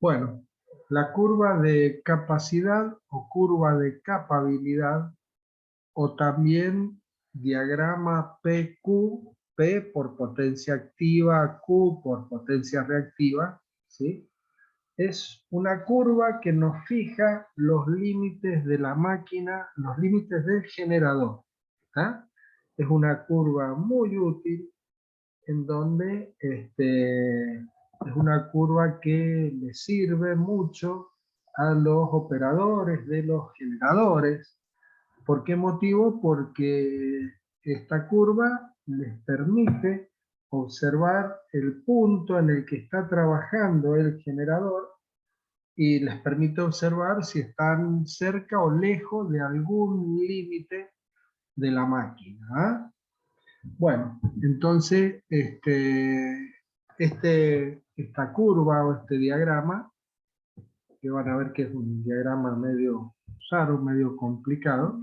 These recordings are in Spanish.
Bueno, la curva de capacidad o curva de capabilidad o también diagrama PQ, P por potencia activa, Q por potencia reactiva, ¿sí? Es una curva que nos fija los límites de la máquina, los límites del generador. ¿Ah? Es una curva muy útil en donde es una curva que le sirve mucho a los operadores de los generadores. ¿Por qué motivo? Porque esta curva les permite observar el punto en el que está trabajando el generador y les permite observar si están cerca o lejos de algún límite de la máquina. ¿Ah? Bueno, entonces esta curva o este diagrama, que van a ver que es un diagrama medio raro, medio complicado,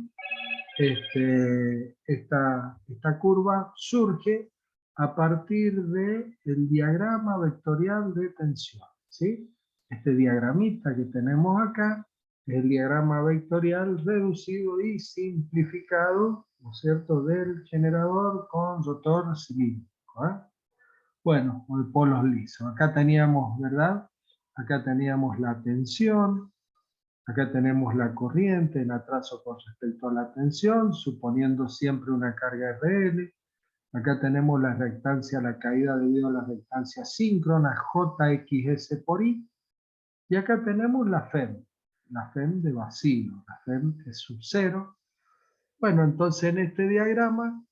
esta curva surge a partir del diagrama vectorial de tensión, ¿sí? Este diagramita que tenemos acá es el diagrama vectorial reducido y simplificado, ¿no es cierto?, del generador con rotor cilíndrico, ¿eh? Bueno, o de polos lisos. Acá teníamos, ¿verdad? Acá teníamos la tensión. Acá tenemos la corriente, el atraso con respecto a la tensión, suponiendo siempre una carga RL. Acá tenemos la reactancia, la caída debido a la reactancia síncrona, JXS por I. Y acá tenemos la FEM de vacío, la FEM es sub cero. Bueno, entonces en este diagrama,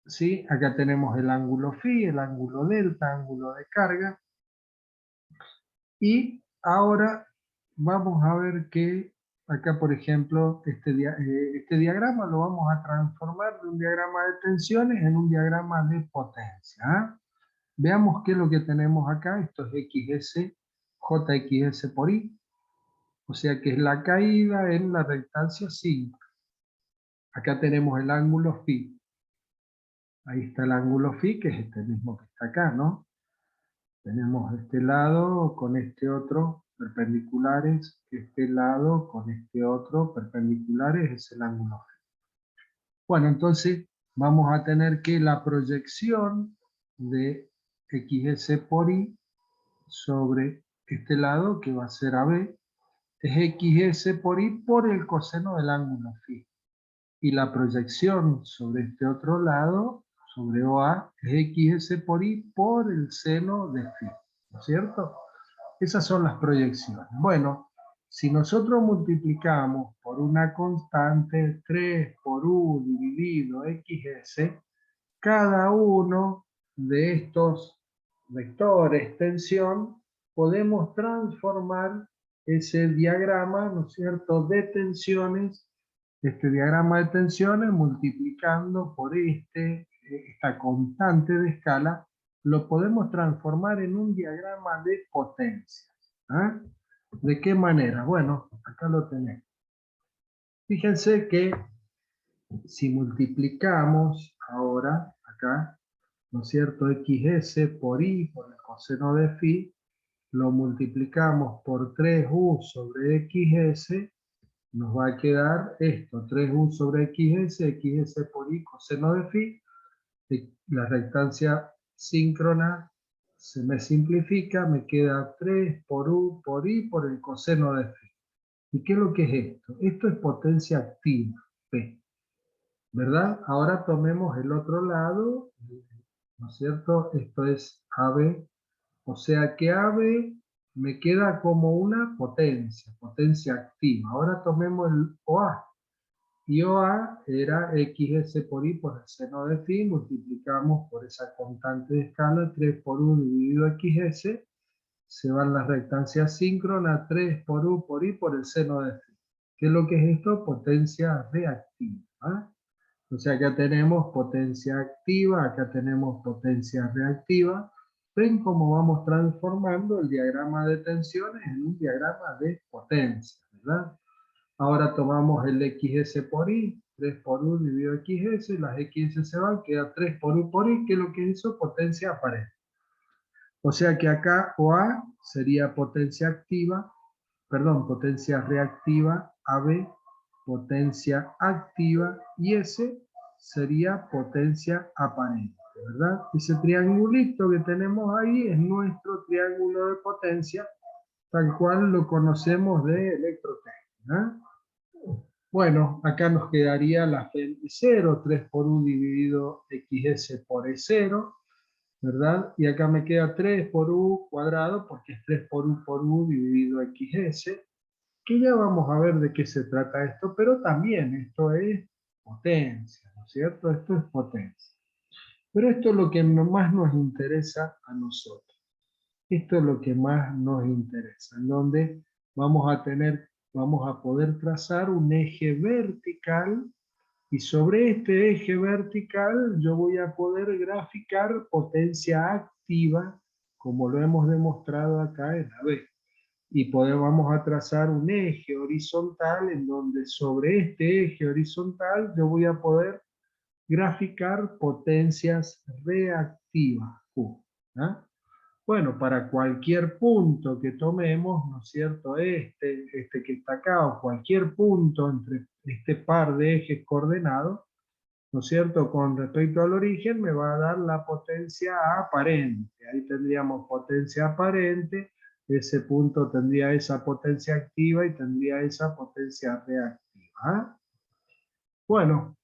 ¿sí? Acá tenemos el ángulo phi, el ángulo delta, ángulo de carga. Y ahora vamos a ver que acá, por ejemplo, este diagrama lo vamos a transformar de un diagrama de tensiones en un diagrama de potencia. ¿Ah? Veamos qué es lo que tenemos acá. Esto es XS, JXS por I. O sea que es la caída en la reactancia 5. Acá tenemos el ángulo phi. Ahí está el ángulo phi, que es este mismo que está acá, ¿no? Tenemos este lado con este otro perpendiculares, este lado con este otro perpendiculares, es el ángulo phi. Bueno, entonces vamos a tener que la proyección de XS por I sobre este lado, que va a ser AB, es XS por I por el coseno del ángulo phi. Y la proyección sobre este otro lado, sobre OA, es XS por I por el seno de phi. ¿No es cierto? Esas son las proyecciones. Bueno, si nosotros multiplicamos por una constante 3 por U dividido XS, cada uno de estos vectores tensión, podemos transformar ese diagrama, ¿no es cierto?, de tensiones, este diagrama de tensiones multiplicando por esta constante de escala, lo podemos transformar en un diagrama de potencias. ¿Ah? ¿De qué manera? Bueno, acá lo tenemos. Fíjense que si multiplicamos ahora, acá, ¿no es cierto?, XS por I, por el coseno de phi, lo multiplicamos por 3U sobre XS, nos va a quedar esto, 3U sobre XS, XS por I, coseno de phi, la reactancia síncrona se me simplifica, me queda 3 por U por I por el coseno de phi. ¿Y qué es lo que es esto? Esto es potencia activa, P, ¿verdad? Ahora tomemos el otro lado, ¿no es cierto? Esto es AB, o sea que AB me queda como una potencia activa. Ahora tomemos el OA. Y OA era XS por I por el seno de phi, multiplicamos por esa constante de escala, 3 por U dividido XS, se van las reactancias síncronas, 3 por U por I por el seno de phi. ¿Qué es lo que es esto? Potencia reactiva. ¿Ah? O sea, acá tenemos potencia activa, acá tenemos potencia reactiva. Ven cómo vamos transformando el diagrama de tensiones en un diagrama de potencia, ¿verdad? Ahora tomamos el XS por I, 3 por U dividido XS, las XS se van, queda 3 por U por I, que es lo que hizo potencia aparente. O sea que acá OA sería potencia activa, perdón, potencia reactiva, AB, potencia activa, y S sería potencia aparente, ¿verdad? Ese triangulito que tenemos ahí es nuestro triángulo de potencia, tal cual lo conocemos de electrotécnica. Bueno, acá nos quedaría la FEM de 0, 3 por U dividido XS por E0, ¿verdad? Y acá me queda 3 por U cuadrado, porque es 3 por U dividido XS, que ya vamos a ver de qué se trata esto, pero también esto es potencia, ¿no es cierto? Esto es potencia. Pero esto es lo que más nos interesa a nosotros. Esto es lo que más nos interesa, en donde vamos a poder trazar un eje vertical, y sobre este eje vertical yo voy a poder graficar potencia activa, como lo hemos demostrado acá en la B. Y vamos a trazar un eje horizontal, en donde sobre este eje horizontal yo voy a poder graficar potencias reactivas Q. ¿Ah? Bueno, para cualquier punto que tomemos, ¿no es cierto? Este que está acá, o cualquier punto entre este par de ejes coordenados, ¿no es cierto? Con respecto al origen me va a dar la potencia aparente. Ahí tendríamos potencia aparente, ese punto tendría esa potencia activa y tendría esa potencia reactiva. ¿Ah? Bueno,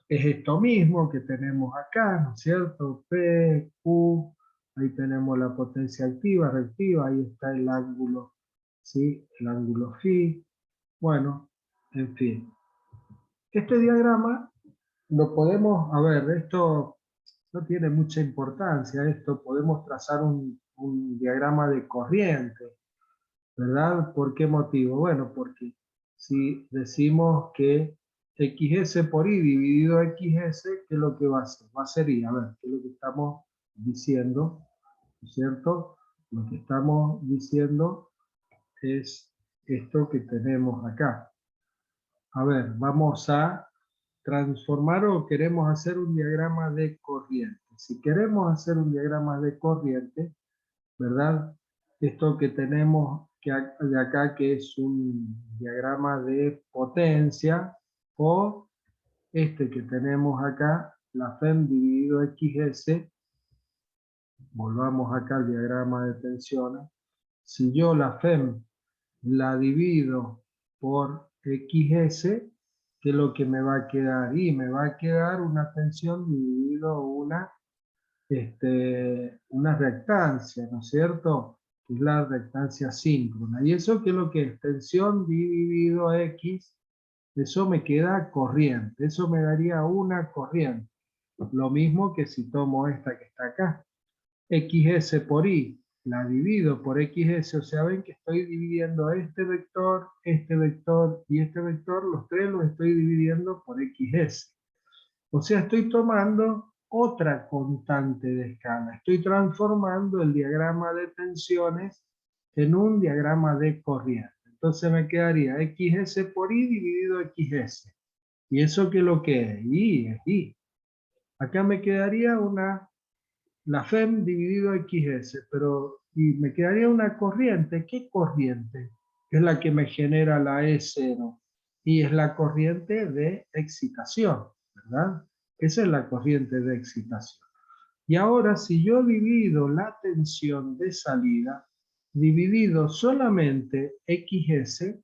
es esto mismo que tenemos acá, ¿no es cierto? P, Q, ahí tenemos la potencia activa, reactiva, ahí está el ángulo, ¿sí? El ángulo phi. Bueno, en fin. Este diagrama lo podemos, a ver, esto no tiene mucha importancia, esto podemos trazar un diagrama de corriente, ¿verdad? ¿Por qué motivo? Bueno, porque si decimos que XS por Y dividido XS, ¿qué es lo que va a hacer? Va a ser Y, a ver, ¿qué es lo que estamos diciendo? ¿No es cierto? Lo que estamos diciendo es esto que tenemos acá. A ver, vamos a transformar, o queremos hacer un diagrama de corriente. Si queremos hacer un diagrama de corriente, ¿verdad? Esto que tenemos de acá, que es un diagrama de potencia, o este que tenemos acá, la FEM dividido XS, volvamos acá al diagrama de tensiones. Si yo la FEM la divido por XS, ¿qué es lo que me va a quedar? Y me va a quedar una tensión dividido una reactancia, ¿no es cierto? Que es la reactancia síncrona. ¿Y eso qué es lo que es? Tensión dividido X, eso me queda corriente, eso me daría una corriente. Lo mismo que si tomo esta que está acá. XS por Y, la divido por XS, o sea, ven que estoy dividiendo este vector y este vector, los tres los estoy dividiendo por XS. O sea, estoy tomando otra constante de escala. Estoy transformando el diagrama de tensiones en un diagrama de corriente. Entonces me quedaría XS por Y dividido XS. ¿Y eso qué es lo que es? Y es Y. Acá me quedaría la FEM dividido XS, pero y me quedaría una corriente. ¿Qué corriente? Es la que me genera la E0. Y es la corriente de excitación, ¿verdad? Esa es la corriente de excitación. Y ahora, si yo divido la tensión de salida, dividido solamente XS,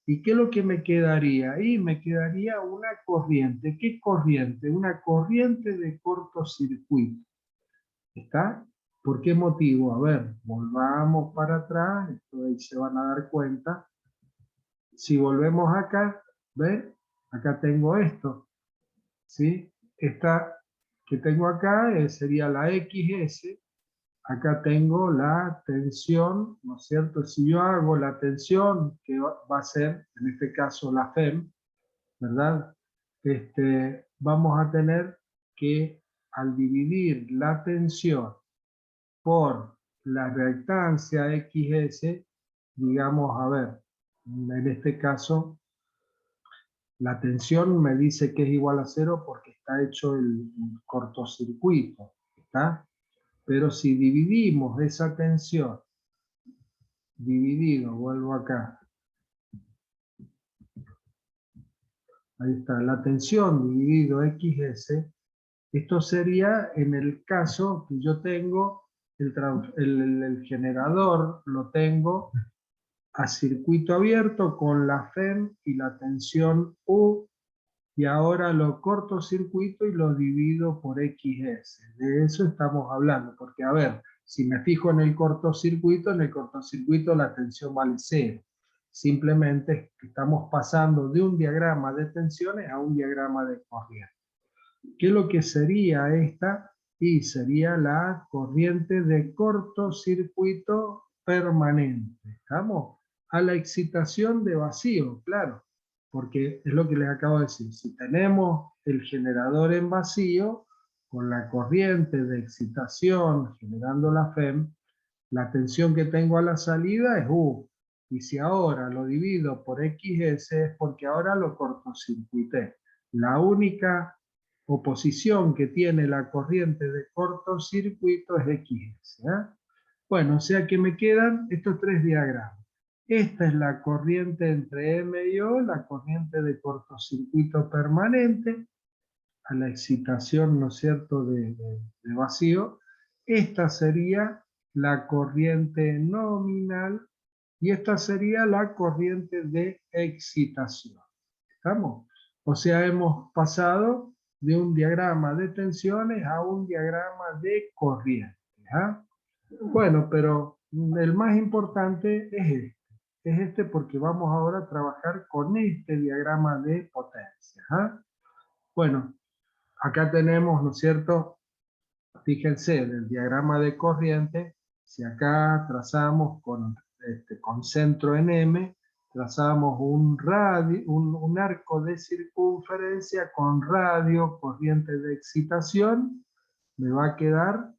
¿y qué es lo que me quedaría? Y me quedaría una corriente. ¿Qué corriente? Una corriente de cortocircuito. ¿Está? ¿Por qué motivo? A ver, volvamos para atrás, esto ahí se van a dar cuenta. Si volvemos acá, ¿ven? Acá tengo esto, ¿sí? Esta que tengo acá sería la XS, acá tengo la tensión, ¿no es cierto? Si yo hago la tensión, que va a ser, en este caso, la FEM, ¿verdad? Vamos a tener que, al dividir la tensión por la reactancia XS, digamos, a ver, en este caso, la tensión me dice que es igual a 0 porque está hecho el cortocircuito, ¿está? Pero si dividimos esa tensión, dividido, vuelvo acá, ahí está, la tensión dividido XS, esto sería en el caso que yo tengo el generador, lo tengo a circuito abierto con la FEM y la tensión U, y ahora lo cortocircuito y lo divido por XS. De eso estamos hablando, porque a ver, si me fijo en el cortocircuito la tensión vale 0. Simplemente estamos pasando de un diagrama de tensiones a un diagrama de corriente. ¿Qué es lo que sería esta? Y sería la corriente de cortocircuito permanente. ¿Estamos? A la excitación de vacío, claro, porque es lo que les acabo de decir. Si tenemos el generador en vacío, con la corriente de excitación generando la FEM, la tensión que tengo a la salida es U. Y si ahora lo divido por XS es porque ahora lo cortocircuité. La única oposición que tiene la corriente de cortocircuito es XS. Bueno, o sea que me quedan estos tres diagramas. Esta es la corriente entre M y O, la corriente de cortocircuito permanente, a la excitación, ¿no es cierto?, de vacío. Esta sería la corriente nominal y esta sería la corriente de excitación. ¿Estamos? O sea, hemos pasado de un diagrama de tensiones a un diagrama de corriente. Bueno, pero el más importante es este. Es este porque vamos ahora a trabajar con este diagrama de potencia. Bueno, acá tenemos, ¿no es cierto? Fíjense, del diagrama de corriente, si acá trazamos con centro en M, trazamos un arco de circunferencia con radio, corriente de excitación, me va a quedar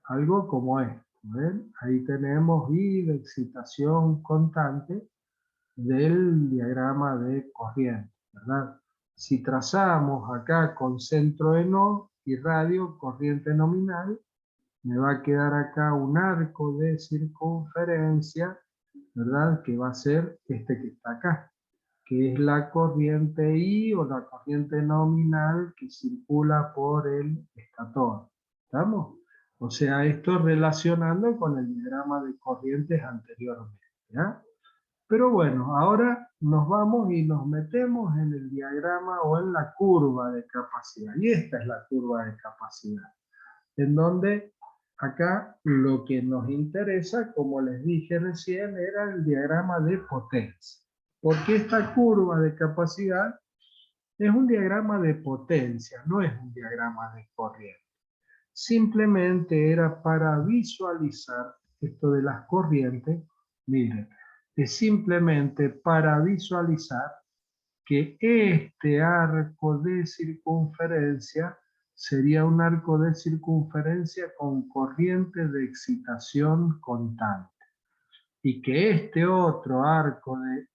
algo como esto. ¿Ven? Ahí tenemos I de excitación constante del diagrama de corriente, ¿verdad? Si trazamos acá con centro en O y radio, corriente nominal, me va a quedar acá un arco de circunferencia, ¿verdad? Que va a ser este que está acá, que es la corriente I o la corriente nominal que circula por el estator. ¿Estamos? O sea, esto relacionando con el diagrama de corrientes anteriormente. ¿Ya? Pero bueno, ahora nos vamos y nos metemos en el diagrama o en la curva de capacidad. Y esta es la curva de capacidad, en donde acá lo que nos interesa, como les dije recién, era el diagrama de potencia. Porque esta curva de capacidad es un diagrama de potencia, no es un diagrama de corriente. Simplemente era para visualizar esto de las corrientes. Miren, es simplemente para visualizar que este arco de circunferencia sería un arco de circunferencia con corriente de excitación constante. Y que este otro arco de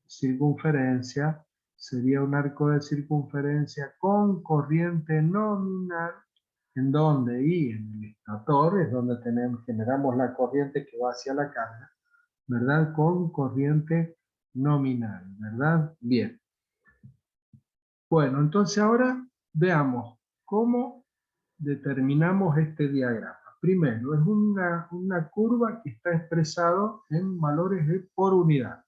circunferencia sería un arco de circunferencia con corriente nominal, en donde y en el estator es donde generamos la corriente que va hacia la carga, ¿verdad? Con corriente nominal, ¿verdad? Bien. Bueno, entonces ahora veamos cómo determinamos este diagrama. Primero, es una curva que está expresado en valores de por unidad.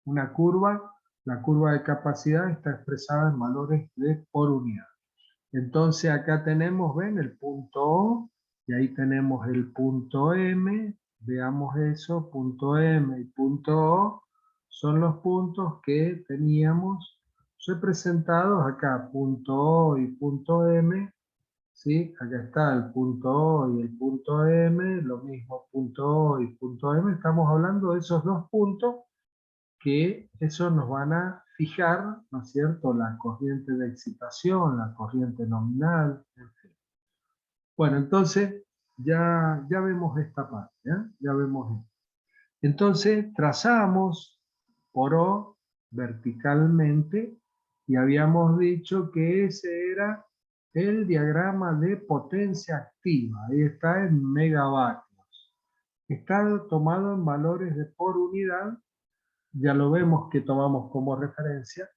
Una curva, la curva de capacidad está expresada en valores de por unidad. Entonces acá tenemos, ven, el punto O, y ahí tenemos el punto M, veamos eso, punto M y punto O, son los puntos que teníamos representados acá, punto O y punto M, ¿sí? Acá está el punto O y el punto M, lo mismo punto O y punto M, estamos hablando de esos dos puntos que eso nos van a fijar, ¿no es cierto?, la corriente de excitación, la corriente nominal, en fin. Bueno, entonces ya vemos esta parte, ya vemos esto. Entonces trazamos por O verticalmente y habíamos dicho que ese era el diagrama de potencia activa. Ahí está en megavatios. Está tomado en valores de por unidad. Ya lo vemos que tomamos como referencia.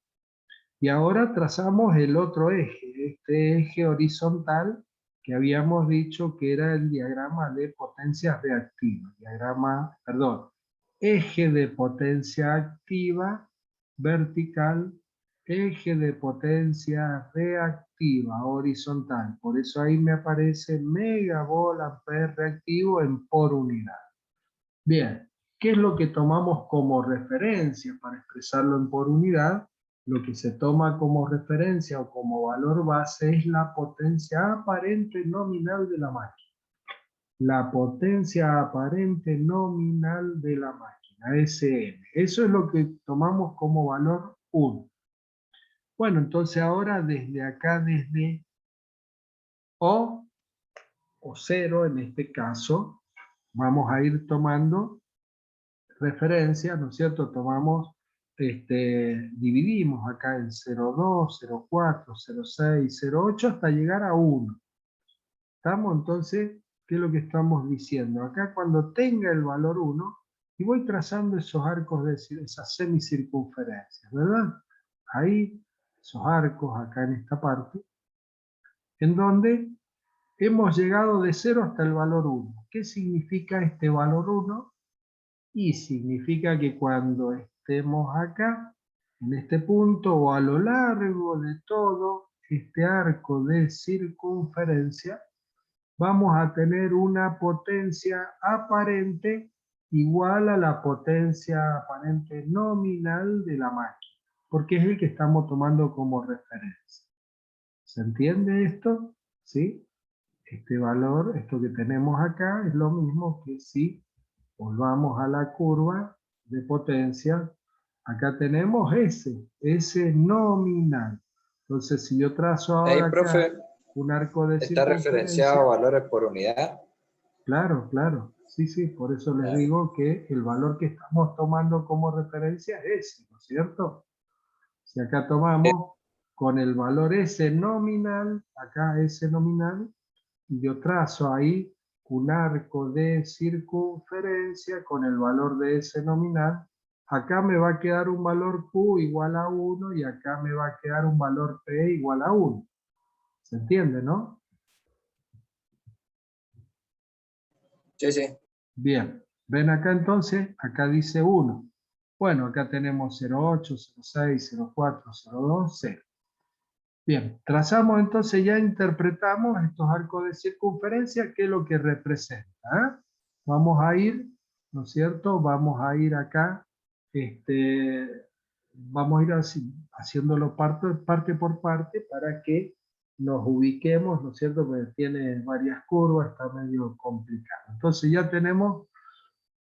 Y ahora trazamos el otro eje, este eje horizontal que habíamos dicho que era el diagrama de potencias reactivas. Eje de potencia activa vertical, eje de potencia reactiva horizontal. Por eso ahí me aparece megavolt ampere reactivo en por unidad. Bien, ¿qué es lo que tomamos como referencia para expresarlo en por unidad? Lo que se toma como referencia o como valor base es la potencia aparente nominal de la máquina. La potencia aparente nominal de la máquina, SM. Eso es lo que tomamos como valor 1. Bueno, entonces ahora desde acá, desde O 0 en este caso, vamos a ir tomando referencia, ¿no es cierto? Tomamos, dividimos acá en 0,2, 0,4, 0,6, 0,8 hasta llegar a 1. ¿Estamos? Entonces, ¿qué es lo que estamos diciendo? Acá cuando tenga el valor 1, y voy trazando esos arcos, esas semicircunferencias, ¿verdad? Ahí, esos arcos acá en esta parte, en donde hemos llegado de 0 hasta el valor 1. ¿Qué significa este valor 1? Y significa que cuando estemos acá, en este punto, o a lo largo de todo este arco de circunferencia, vamos a tener una potencia aparente igual a la potencia aparente nominal de la máquina, porque es el que estamos tomando como referencia. ¿Se entiende esto? ¿Sí? Este valor, esto que tenemos acá, es lo mismo que si volvamos a la curva de potencia. Acá tenemos S nominal. Entonces, si yo trazo Ahí, ahora acá profe, un arco de está referenciado circunferencia, a valores por unidad. claro, claro, sí, sí, por eso les digo que el valor que estamos tomando como referencia es ese, ¿no es cierto? Si acá tomamos con el valor S nominal, acá S nominal, y yo trazo ahí un arco de circunferencia con el valor de S nominal, acá me va a quedar un valor Q igual a 1 y acá me va a quedar un valor P igual a 1. ¿Se entiende, no? Sí, sí. Bien, ven acá entonces, acá dice 1. Bueno, acá tenemos 0,8, 0,6, 0,4, 0,2, 0. Bien, trazamos entonces, ya interpretamos estos arcos de circunferencia, ¿qué es lo que representa? Vamos a ir, ¿no es cierto? Vamos a ir acá, vamos a ir haciéndolo parte por parte para que nos ubiquemos, ¿no es cierto? Porque tiene varias curvas, está medio complicado. Entonces ya tenemos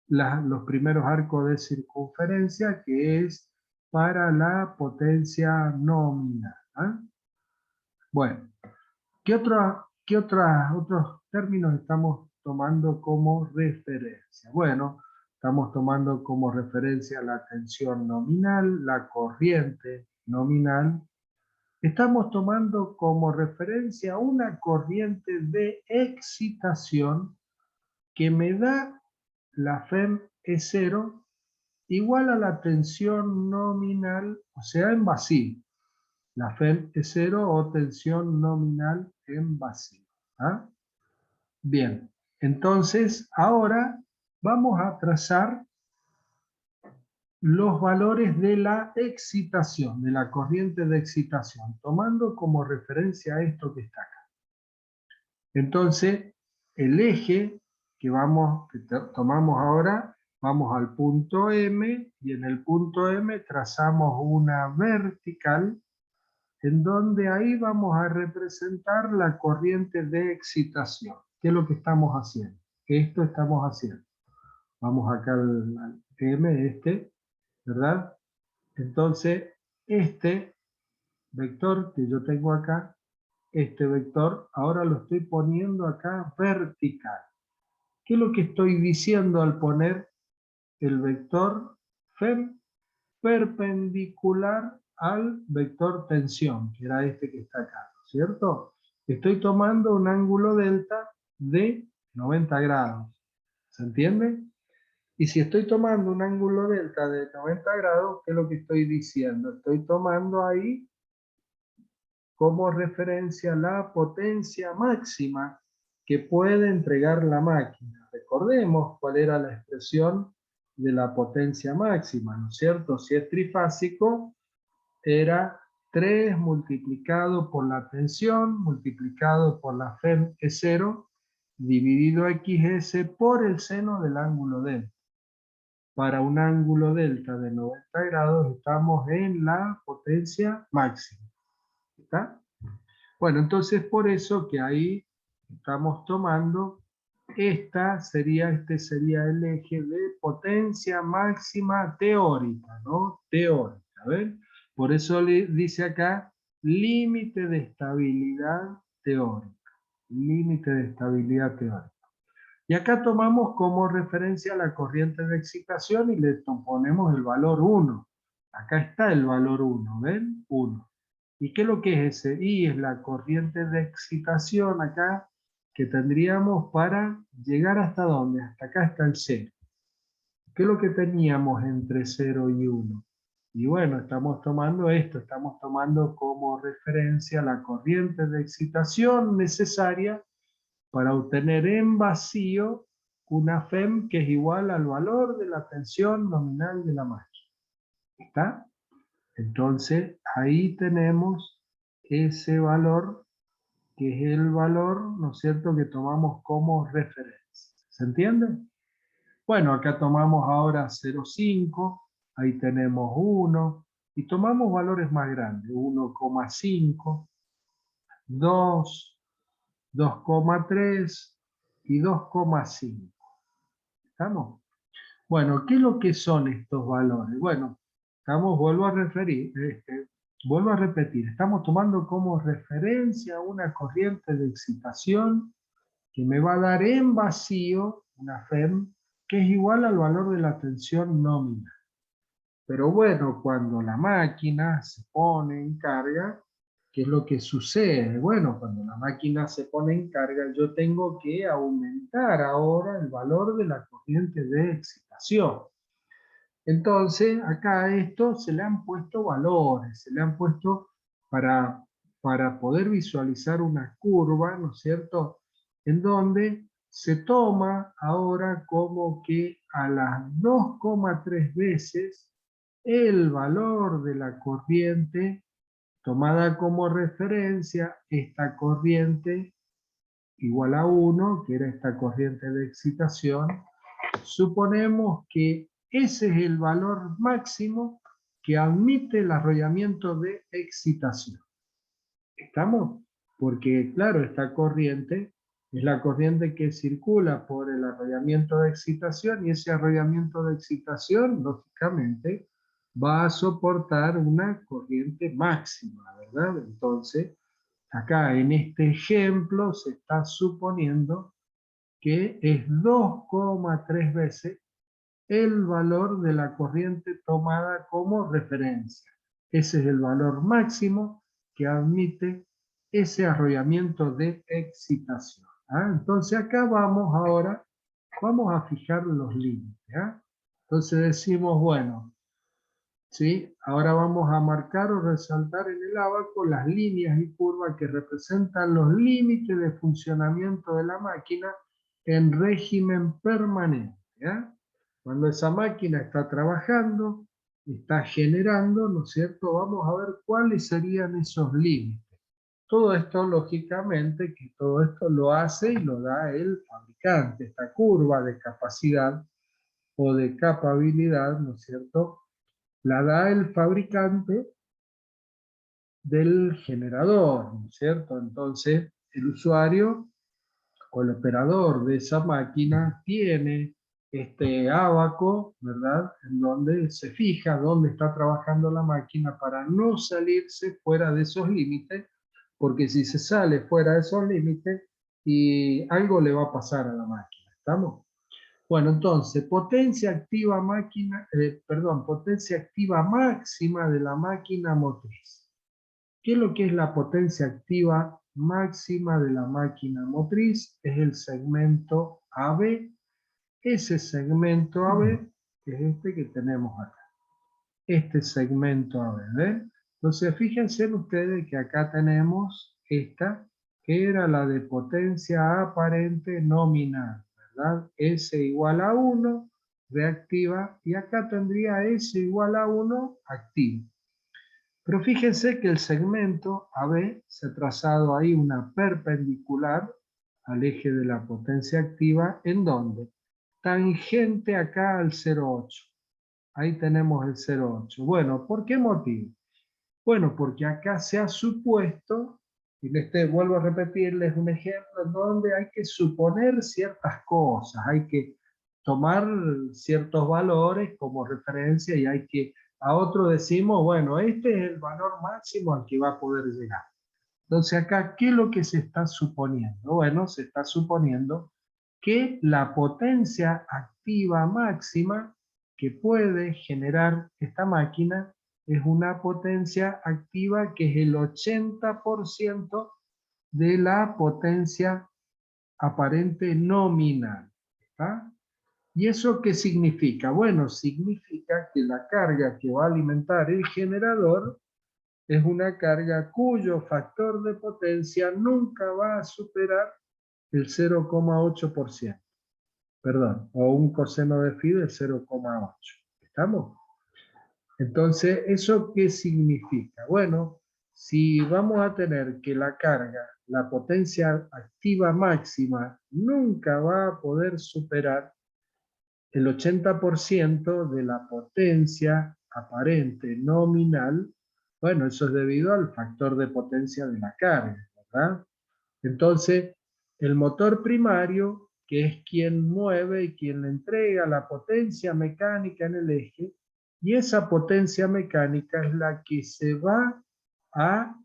los primeros arcos de circunferencia, que es para la potencia nominal. Bueno, otros términos estamos tomando como referencia? Bueno, estamos tomando como referencia la tensión nominal, la corriente nominal. Estamos tomando como referencia una corriente de excitación que me da la FEM E0 igual a la tensión nominal, o sea, en vacío. La FEM E0 o tensión nominal en vacío. Bien, entonces ahora vamos a trazar los valores de la excitación, de la corriente de excitación, tomando como referencia esto que está acá. Entonces, el eje que tomamos ahora, vamos al punto M, y en el punto M trazamos una vertical, en donde ahí vamos a representar la corriente de excitación. ¿Qué es lo que estamos haciendo? Esto estamos haciendo. Vamos acá al M, ¿verdad? Entonces, este vector que yo tengo acá, este vector, ahora lo estoy poniendo acá vertical. ¿Qué es lo que estoy diciendo al poner el vector FEM perpendicular al vector tensión, que era este que está acá, ¿cierto? Estoy tomando un ángulo delta de 90 grados. ¿Se entiende? Y si estoy tomando un ángulo delta de 90 grados, ¿qué es lo que estoy diciendo? Estoy tomando ahí como referencia la potencia máxima que puede entregar la máquina. Recordemos cuál era la expresión de la potencia máxima, ¿no es cierto? Si es trifásico, era 3 multiplicado por la tensión, multiplicado por la FEM E0, dividido XS por el seno del ángulo delta. Para un ángulo delta de 90 grados estamos en la potencia máxima. ¿Está? Bueno, entonces por eso que ahí estamos tomando, este sería el eje de potencia máxima teórica, ¿no? Teórica, ¿ven? Por eso le dice acá límite de estabilidad teórica. Límite de estabilidad teórica. Y acá tomamos como referencia la corriente de excitación y le ponemos el valor 1. Acá está el valor 1, ¿ven? 1. ¿Y qué es lo que es ese? Y es la corriente de excitación acá que tendríamos para llegar hasta ¿dónde? Hasta acá está el 0. ¿Qué es lo que teníamos entre 0 y 1? Y bueno, estamos tomando esto, estamos tomando como referencia la corriente de excitación necesaria para obtener en vacío una FEM que es igual al valor de la tensión nominal de la máquina. ¿Está? Entonces, ahí tenemos ese valor, que es el valor, ¿no es cierto?, que tomamos como referencia. ¿Se entiende? Bueno, acá tomamos ahora 0,5, ahí tenemos 1, y tomamos valores más grandes, 1,5, 2, 2,3 y 2,5. ¿Estamos? Bueno, ¿qué es lo que son estos valores? Bueno, vuelvo a repetir, estamos tomando como referencia una corriente de excitación que me va a dar en vacío una FEM que es igual al valor de la tensión nominal. Pero bueno, cuando la máquina se pone en carga, ¿qué es lo que sucede? Bueno, cuando la máquina se pone en carga, yo tengo que aumentar ahora el valor de la corriente de excitación. Entonces, acá a esto se le han puesto valores, se le han puesto para poder visualizar una curva, ¿no es cierto?, en donde se toma ahora como que a las 2,3 veces el valor de la corriente tomada como referencia, esta corriente igual a 1, que era esta corriente de excitación, suponemos que ese es el valor máximo que admite el arrollamiento de excitación. ¿Estamos? Porque, claro, esta corriente es la corriente que circula por el arrollamiento de excitación y ese arrollamiento de excitación, lógicamente, va a soportar una corriente máxima, ¿verdad? Entonces, acá en este ejemplo se está suponiendo que es 2,3 veces el valor de la corriente tomada como referencia. Ese es el valor máximo que admite ese arrollamiento de excitación. Entonces acá vamos a fijar los límites. Entonces decimos, bueno, ¿sí? Ahora vamos a marcar o resaltar en el abaco las líneas y curvas que representan los límites de funcionamiento de la máquina en régimen permanente. Cuando esa máquina está trabajando, está generando, ¿no es cierto? Vamos a ver cuáles serían esos límites. Todo esto, lógicamente, que todo esto lo hace y lo da el fabricante. Esta curva de capacidad o de capabilidad, ¿no es cierto?, la da el fabricante del generador, ¿no es cierto? Entonces, el usuario o el operador de esa máquina tiene este ábaco, ¿verdad?, en donde se fija dónde está trabajando la máquina para no salirse fuera de esos límites, porque si se sale fuera de esos límites, y algo le va a pasar a la máquina. ¿Estamos? Bueno, entonces, potencia activa máxima de la máquina motriz. ¿Qué es lo que es la potencia activa máxima de la máquina motriz es el segmento AB. Ese segmento AB es este que tenemos acá. Este segmento AB, ¿ven? Entonces fíjense ustedes que acá tenemos esta, que era la de potencia aparente nominal, ¿verdad? S igual a 1, reactiva, y acá tendría S igual a 1, activa. Pero fíjense que el segmento AB se ha trazado ahí una perpendicular al eje de la potencia activa, ¿en dónde? Tangente acá al 0,8. Ahí tenemos el 0,8. Bueno, ¿por qué motivo? Bueno, porque acá se ha supuesto, y vuelvo a repetirles un ejemplo, en donde hay que suponer ciertas cosas, hay que tomar ciertos valores como referencia y hay que, a otro decimos, bueno, este es el valor máximo al que va a poder llegar. Entonces acá, ¿qué es lo que se está suponiendo? Bueno, se está suponiendo que la potencia activa máxima que puede generar esta máquina es una potencia activa que es el 80% de la potencia aparente nominal. ¿Está? ¿Y eso qué significa? Bueno, significa que la carga que va a alimentar el generador es una carga cuyo factor de potencia nunca va a superar el 0,8%. Perdón, o un coseno de phi del 0,8. ¿Estamos? Entonces, ¿eso qué significa? Bueno, si vamos a tener que la carga, la potencia activa máxima, nunca va a poder superar el 80% de la potencia aparente nominal, bueno, eso es debido al factor de potencia de la carga, ¿verdad? Entonces, el motor primario, que es quien mueve y quien le entrega la potencia mecánica en el eje, y esa potencia mecánica es la que se va a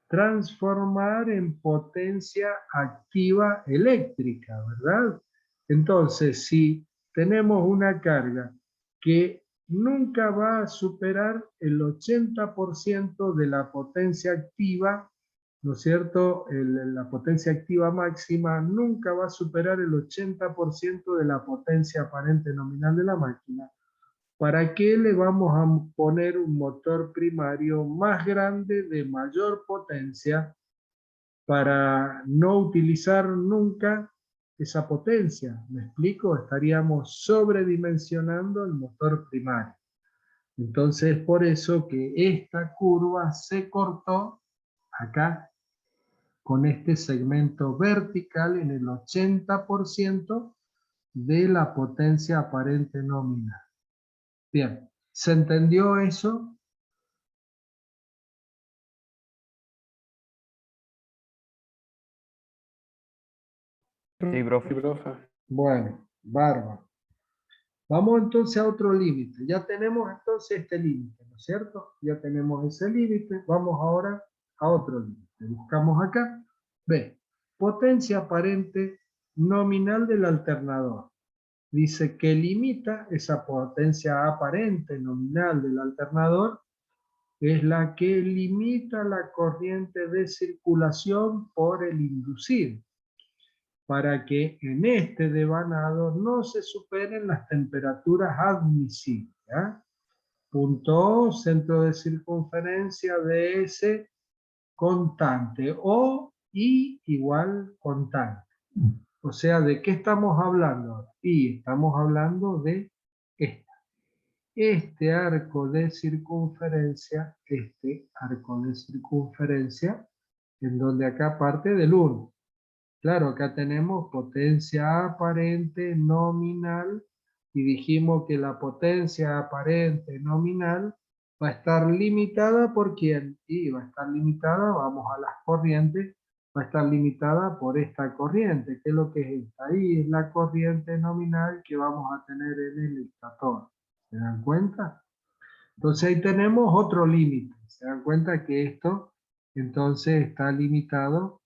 transformar en potencia activa eléctrica, ¿verdad? Entonces, si tenemos una carga que nunca va a superar el 80% de la potencia activa, ¿no es cierto? La potencia activa máxima nunca va a superar el 80% de la potencia aparente nominal de la máquina. ¿Para qué le vamos a poner un motor primario más grande, de mayor potencia, para no utilizar nunca esa potencia? ¿Me explico? Estaríamos sobredimensionando el motor primario. Entonces, por eso que esta curva se cortó acá con este segmento vertical en el 80% de la potencia aparente nominal. Bien, ¿se entendió eso? Sí, profe. Sí, profe. Bueno, bárbaro. Vamos entonces a otro límite. Ya tenemos entonces este límite, ¿no es cierto? Ya tenemos ese límite. Vamos ahora a otro límite. Buscamos acá. Ve, potencia aparente nominal del alternador. Dice que limita esa potencia aparente nominal del alternador, es la que limita la corriente de circulación por el inducido, para que en este devanado no se superen las temperaturas admisibles. ¿Ya? Punto O, centro de circunferencia de ese constante, o I igual constante. O sea, ¿de qué estamos hablando? Y estamos hablando de este arco de circunferencia, en donde acá parte del 1. Claro, acá tenemos potencia aparente nominal y dijimos que la potencia aparente nominal va a estar limitada por ¿quién? Y va a estar limitada, vamos a las corrientes, va a estar limitada por esta corriente. ¿Qué es lo que es esta? Ahí es la corriente nominal que vamos a tener en el estator. ¿Se dan cuenta? Entonces ahí tenemos otro límite. ¿Se dan cuenta que esto entonces está limitado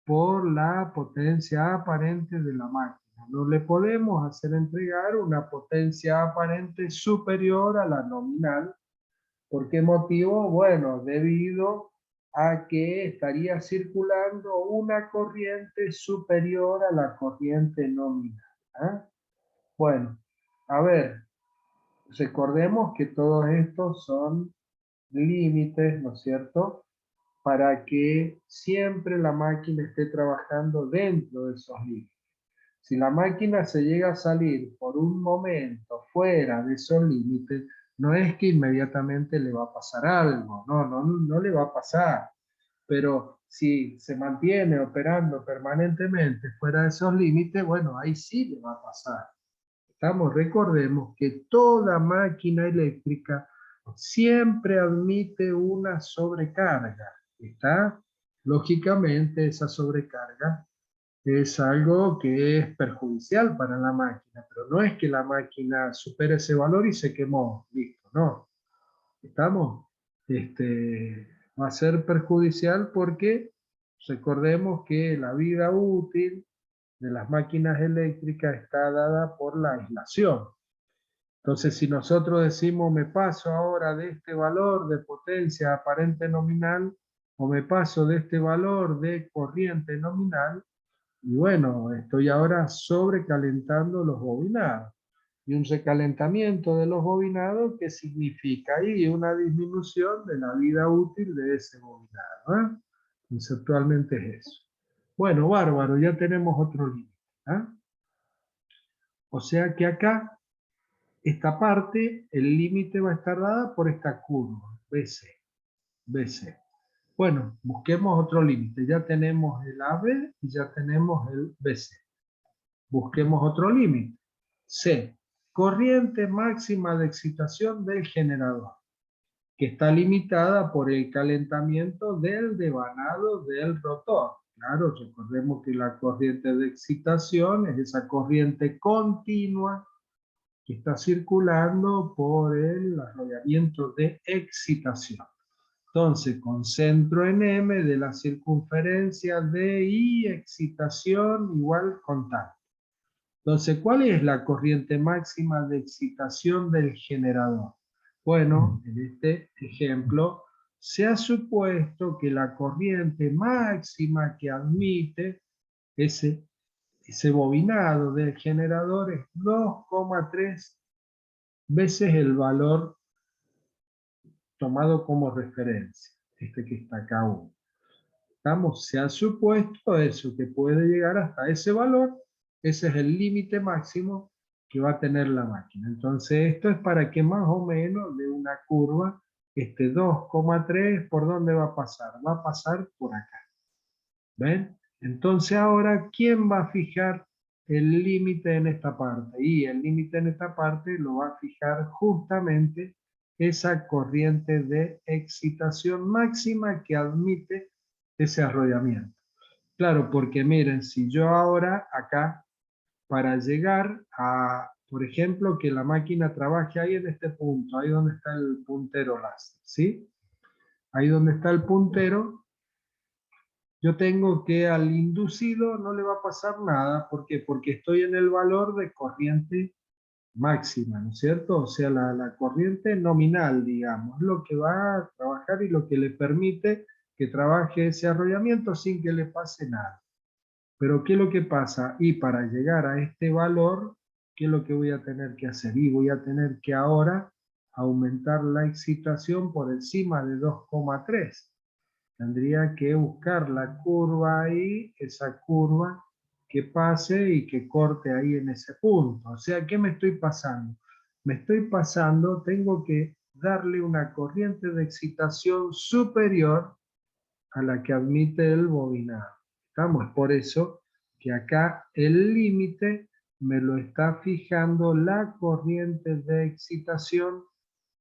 por la potencia aparente de la máquina? No le podemos hacer entregar una potencia aparente superior a la nominal. ¿Por qué motivo? Bueno, debido a que estaría circulando una corriente superior a la corriente nominal. ¿Ah? Bueno, a ver, recordemos que todos estos son límites, ¿no es cierto?, para que siempre la máquina esté trabajando dentro de esos límites. Si la máquina se llega a salir por un momento fuera de esos límites, no es que inmediatamente le va a pasar algo, no le va a pasar. Pero si se mantiene operando permanentemente fuera de esos límites, bueno, ahí sí le va a pasar. Recordemos que toda máquina eléctrica siempre admite una sobrecarga, ¿está? Lógicamente esa sobrecarga es algo que es perjudicial para la máquina, pero no es que la máquina supere ese valor y se quemó, listo, no. ¿Estamos? Va a ser perjudicial porque recordemos que la vida útil de las máquinas eléctricas está dada por la aislación. Entonces, si nosotros decimos me paso ahora de este valor de potencia aparente nominal o me paso de este valor de corriente nominal, y bueno, estoy ahora sobrecalentando los bobinados. Y un recalentamiento de los bobinados, ¿qué significa? Ahí una disminución de la vida útil de ese bobinado. ¿Eh? Conceptualmente es eso. Bueno, bárbaro, ya tenemos otro límite. ¿Eh? O sea que acá, esta parte, el límite va a estar dada por esta curva, BC. BC. Bueno, busquemos otro límite. Ya tenemos el AB y ya tenemos el BC. Busquemos otro límite. C. Corriente máxima de excitación del generador, que está limitada por el calentamiento del devanado del rotor. Claro, recordemos que la corriente de excitación es esa corriente continua que está circulando por el arrollamiento de excitación. Entonces, concentro en M de la circunferencia de I, excitación igual constante. Entonces, ¿cuál es la corriente máxima de excitación del generador? Bueno, en este ejemplo, se ha supuesto que la corriente máxima que admite ese bobinado del generador es 2,3 veces el valor tomado como referencia, este que está acá 1. Se ha supuesto eso, que puede llegar hasta ese valor. Ese es el límite máximo que va a tener la máquina. Entonces esto es para que más o menos de una curva, 2,3, ¿por dónde va a pasar? Va a pasar por acá. ¿Ven? Entonces ahora, ¿quién va a fijar el límite en esta parte? Y el límite en esta parte lo va a fijar justamente esa corriente de excitación máxima que admite ese arrollamiento. Claro, porque miren, si yo ahora acá, para llegar a, por ejemplo, que la máquina trabaje ahí en este punto, ahí donde está el puntero láser, ¿sí? Ahí donde está el puntero, yo tengo que al inducido no le va a pasar nada. ¿Por qué? Porque estoy en el valor de corriente máxima, ¿no es cierto? O sea, la corriente nominal, digamos, lo que va a trabajar y lo que le permite que trabaje ese arrollamiento sin que le pase nada. Pero ¿qué es lo que pasa? Y para llegar a este valor, ¿qué es lo que voy a tener que hacer? Y voy a tener que ahora aumentar la excitación por encima de 2,3. Tendría que buscar la curva ahí, esa curva que pase y que corte ahí en ese punto. O sea, ¿qué me estoy pasando? Me estoy pasando, tengo que darle una corriente de excitación superior a la que admite el bobinado. Estamos, por eso que acá el límite me lo está fijando la corriente de excitación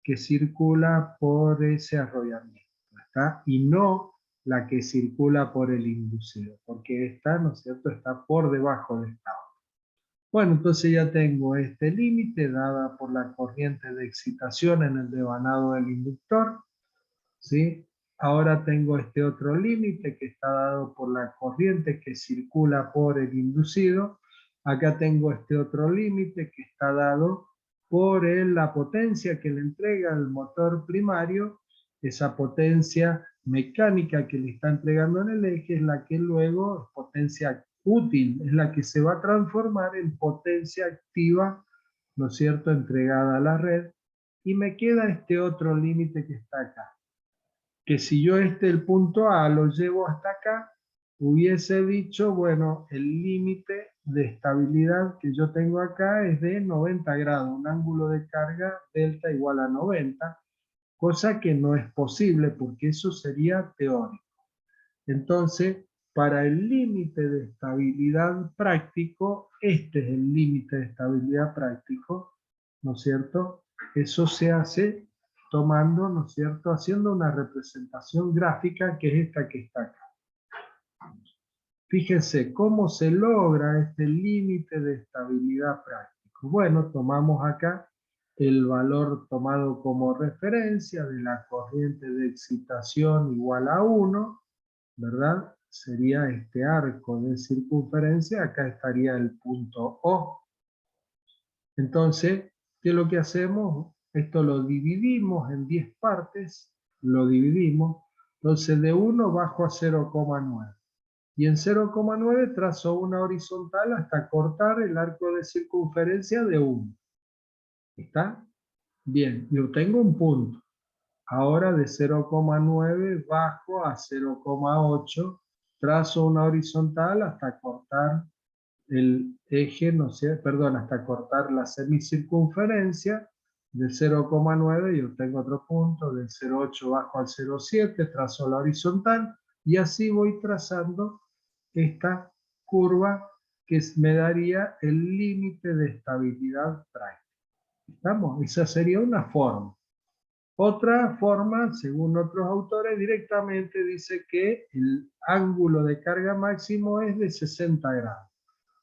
que circula por ese arrollamiento, ¿está? Y no la que circula por el inducido, porque esta, ¿no es cierto?, está por debajo de esta otra. Bueno, entonces ya tengo este límite dada por la corriente de excitación en el devanado del inductor, ¿sí? Ahora tengo este otro límite que está dado por la corriente que circula por el inducido. Acá tengo este otro límite que está dado por la potencia que le entrega el motor primario. Esa potencia mecánica que le está entregando en el eje es la que luego es potencia útil, es la que se va a transformar en potencia activa, ¿no es cierto?, entregada a la red. Y me queda este otro límite que está acá, que si yo el punto A lo llevo hasta acá, hubiese dicho, bueno, el límite de estabilidad que yo tengo acá es de 90 grados, un ángulo de carga delta igual a 90, cosa que no es posible porque eso sería teórico. Entonces, para el límite de estabilidad práctico, este es el límite de estabilidad práctico, ¿no es cierto? Eso se hace tomando, ¿no es cierto?, haciendo una representación gráfica que es esta que está acá. Fíjense cómo se logra este límite de estabilidad práctico. Bueno, tomamos acá el valor tomado como referencia de la corriente de excitación igual a 1, ¿verdad? Sería este arco de circunferencia, acá estaría el punto O. Entonces, ¿qué es lo que hacemos? Esto lo dividimos en 10 partes, lo dividimos, entonces de 1 bajo a 0,9. Y en 0,9 trazo una horizontal hasta cortar el arco de circunferencia de 1. ¿Está? Bien, y obtengo un punto. Ahora de 0,9 bajo a 0,8, trazo una horizontal hasta cortar el eje, no sé, perdón, hasta cortar la semicircunferencia de 0,9 y obtengo otro punto, del 0,8 bajo al 0,7, trazo la horizontal y así voy trazando esta curva que me daría el límite de estabilidad práctica. ¿Estamos? Esa sería una forma. Otra forma, según otros autores, directamente dice que el ángulo de carga máximo es de 60 grados.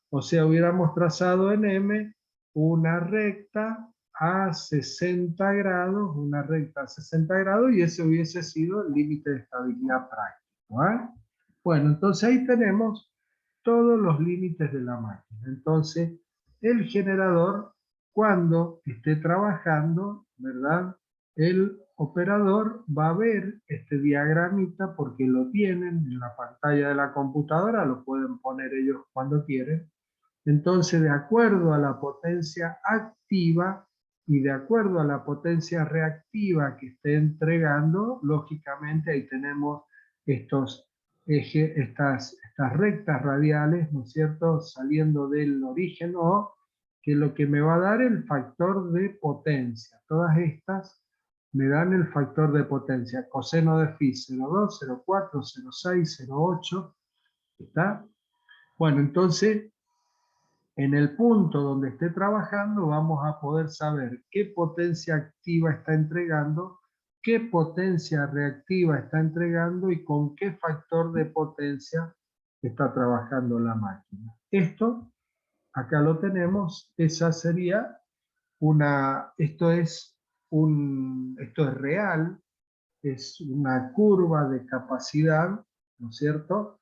O sea, hubiéramos trazado en M una recta a 60 grados, una recta a 60 grados, y ese hubiese sido el límite de estabilidad práctico. Bueno, entonces ahí tenemos todos los límites de la máquina. Entonces, el generador, cuando esté trabajando, ¿verdad?, el operador va a ver este diagramita porque lo tienen en la pantalla de la computadora, lo pueden poner ellos cuando quieren. Entonces, de acuerdo a la potencia activa y de acuerdo a la potencia reactiva que esté entregando, lógicamente ahí tenemos estos ejes, estas rectas radiales, ¿no es cierto?, saliendo del origen O, que es lo que me va a dar el factor de potencia. Todas estas me dan el factor de potencia, coseno de phi 0,2, 0,4, 0,6, 0,8, ¿está? Bueno, entonces, en el punto donde esté trabajando vamos a poder saber qué potencia activa está entregando, qué potencia reactiva está entregando y con qué factor de potencia está trabajando la máquina. Esto, acá lo tenemos, esa sería esto es real, es una curva de capacidad, ¿no es cierto?,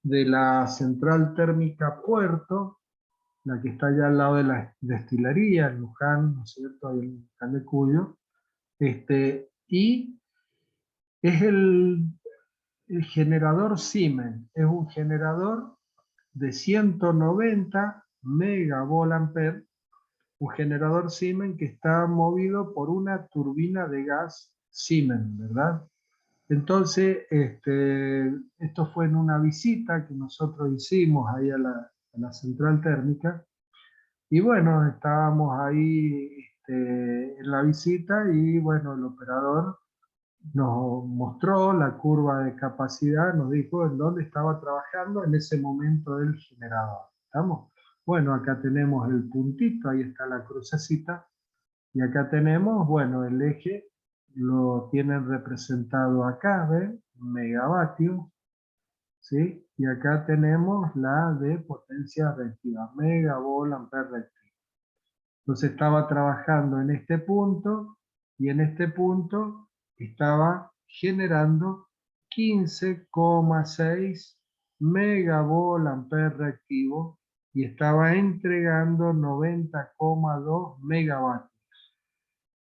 de la central térmica Puerto, la que está allá al lado de la destilería, en Luján, ¿no es cierto?, ahí en Luján de Cuyo, y es el generador Siemens, es un generador de 190 megavolt-ampere, un generador Siemens que está movido por una turbina de gas Siemens, ¿verdad? Entonces, esto fue en una visita que nosotros hicimos ahí a la central térmica. Y bueno, estábamos ahí en la visita y bueno, el operador nos mostró la curva de capacidad, nos dijo en dónde estaba trabajando en ese momento el generador. ¿Estamos? Bueno, acá tenemos el puntito, ahí está la crucecita, y acá tenemos, bueno, el eje lo tienen representado acá, ¿ven? Megavatios, ¿sí? Y acá tenemos la de potencia reactiva, megavolt-ampere reactiva. Entonces estaba trabajando en este punto y en este punto estaba generando 15,6 megavolt-ampere reactivo y estaba entregando 90,2 megavatios.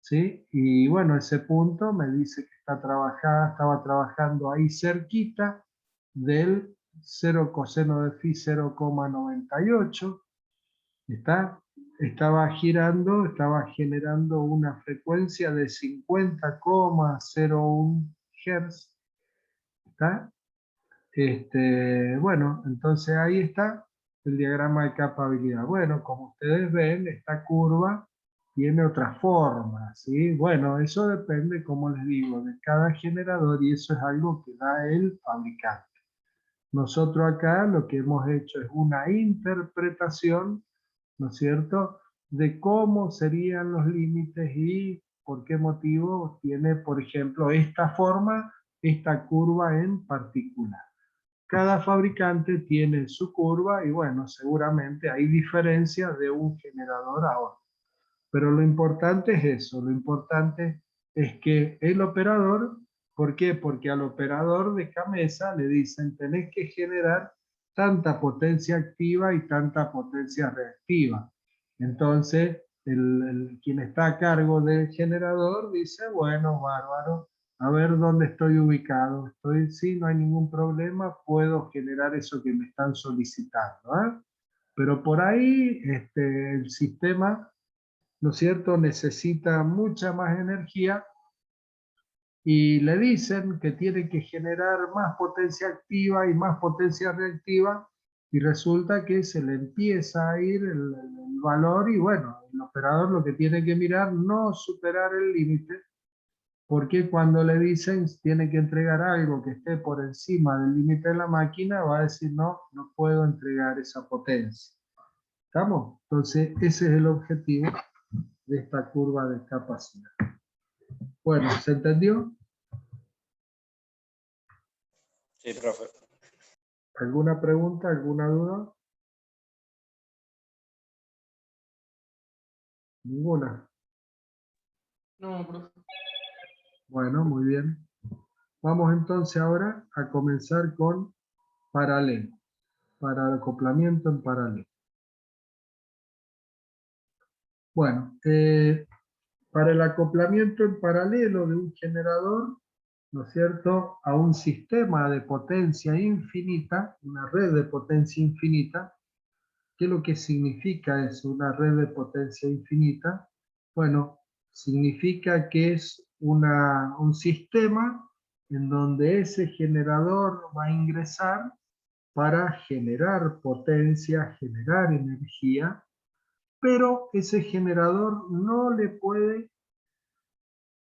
¿sí? Y bueno, ese punto me dice que estaba trabajando ahí cerquita del 0 coseno de phi 0,98. Estaba girando, estaba generando una frecuencia de 50,01 Hz. ¿Está? Bueno, entonces ahí está el diagrama de capa-habilidad. Bueno, como ustedes ven, esta curva tiene otra forma, ¿sí? Bueno, eso depende, como les digo, de cada generador y eso es algo que da el fabricante. Nosotros acá lo que hemos hecho es una interpretación, ¿no es cierto?, de cómo serían los límites y por qué motivo tiene, por ejemplo, esta forma, esta curva en particular. Cada fabricante tiene su curva y bueno, seguramente hay diferencias de un generador a otro. Pero lo importante es eso, lo importante es que el operador, ¿por qué? Porque al operador de CAMESA le dicen tenés que generar tanta potencia activa y tanta potencia reactiva. Entonces, quien está a cargo del generador dice, bueno, bárbaro, a ver dónde estoy ubicado. Sí, no hay ningún problema, puedo generar eso que me están solicitando, ¿eh? Pero por ahí el sistema, ¿no es cierto?, necesita mucha más energía y le dicen que tiene que generar más potencia activa y más potencia reactiva y resulta que se le empieza a ir el valor y bueno, el operador lo que tiene que mirar no superar el límite, porque cuando le dicen tiene que entregar algo que esté por encima del límite de la máquina, va a decir no, no puedo entregar esa potencia. ¿Estamos? Entonces ese es el objetivo de esta curva de capacidad. Bueno, ¿se entendió? Sí, profe. ¿Alguna pregunta, alguna duda? Ninguna. No, profe. Bueno, muy bien. Vamos entonces ahora a comenzar con paralelo, para el acoplamiento en paralelo. Bueno, para el acoplamiento en paralelo de un generador, ¿no es cierto?, a un sistema de potencia infinita, una red de potencia infinita. ¿Qué es lo que significa eso, una red de potencia infinita? Bueno, significa que es un sistema en donde ese generador va a ingresar para generar potencia, generar energía, pero ese generador no le puede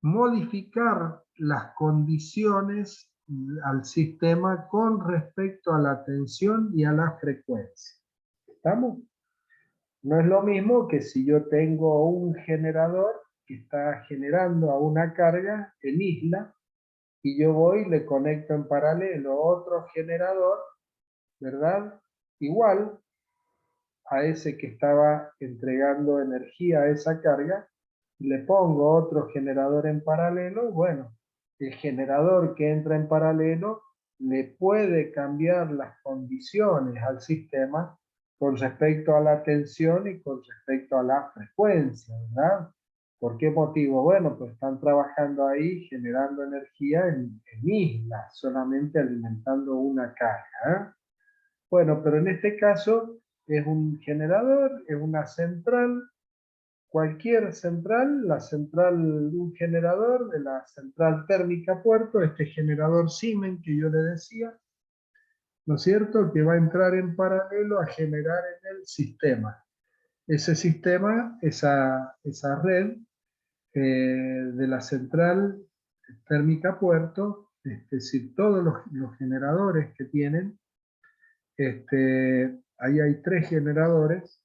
modificar las condiciones al sistema con respecto a la tensión y a la frecuencia. ¿Estamos? No es lo mismo que si yo tengo un generador que está generando a una carga en isla y yo voy y le conecto en paralelo otro generador, ¿verdad? Igual a ese que estaba entregando energía a esa carga, le pongo otro generador en paralelo, bueno, el generador que entra en paralelo le puede cambiar las condiciones al sistema con respecto a la tensión y con respecto a la frecuencia, ¿verdad? ¿Por qué motivo? Bueno, pues están trabajando ahí generando energía en islas, solamente alimentando una carga, ¿eh? Bueno, pero en este caso es un generador, es una central, cualquier central, la central de un generador, de la central térmica puerto, este generador Siemens que yo le decía, ¿no es cierto?, que va a entrar en paralelo a generar en el sistema. Ese sistema, esa red de la central térmica puerto, es decir, todos los generadores que tienen, ahí hay 3 generadores.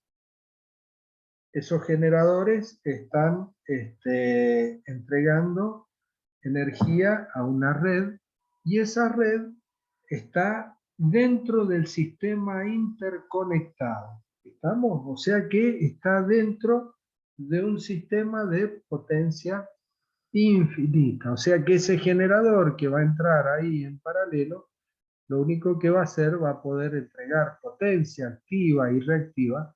Esos generadores están entregando energía a una red y esa red está dentro del sistema interconectado. ¿Estamos? O sea que está dentro de un sistema de potencia infinita. O sea que ese generador que va a entrar ahí en paralelo, lo único que va a hacer, va a poder entregar potencia activa y reactiva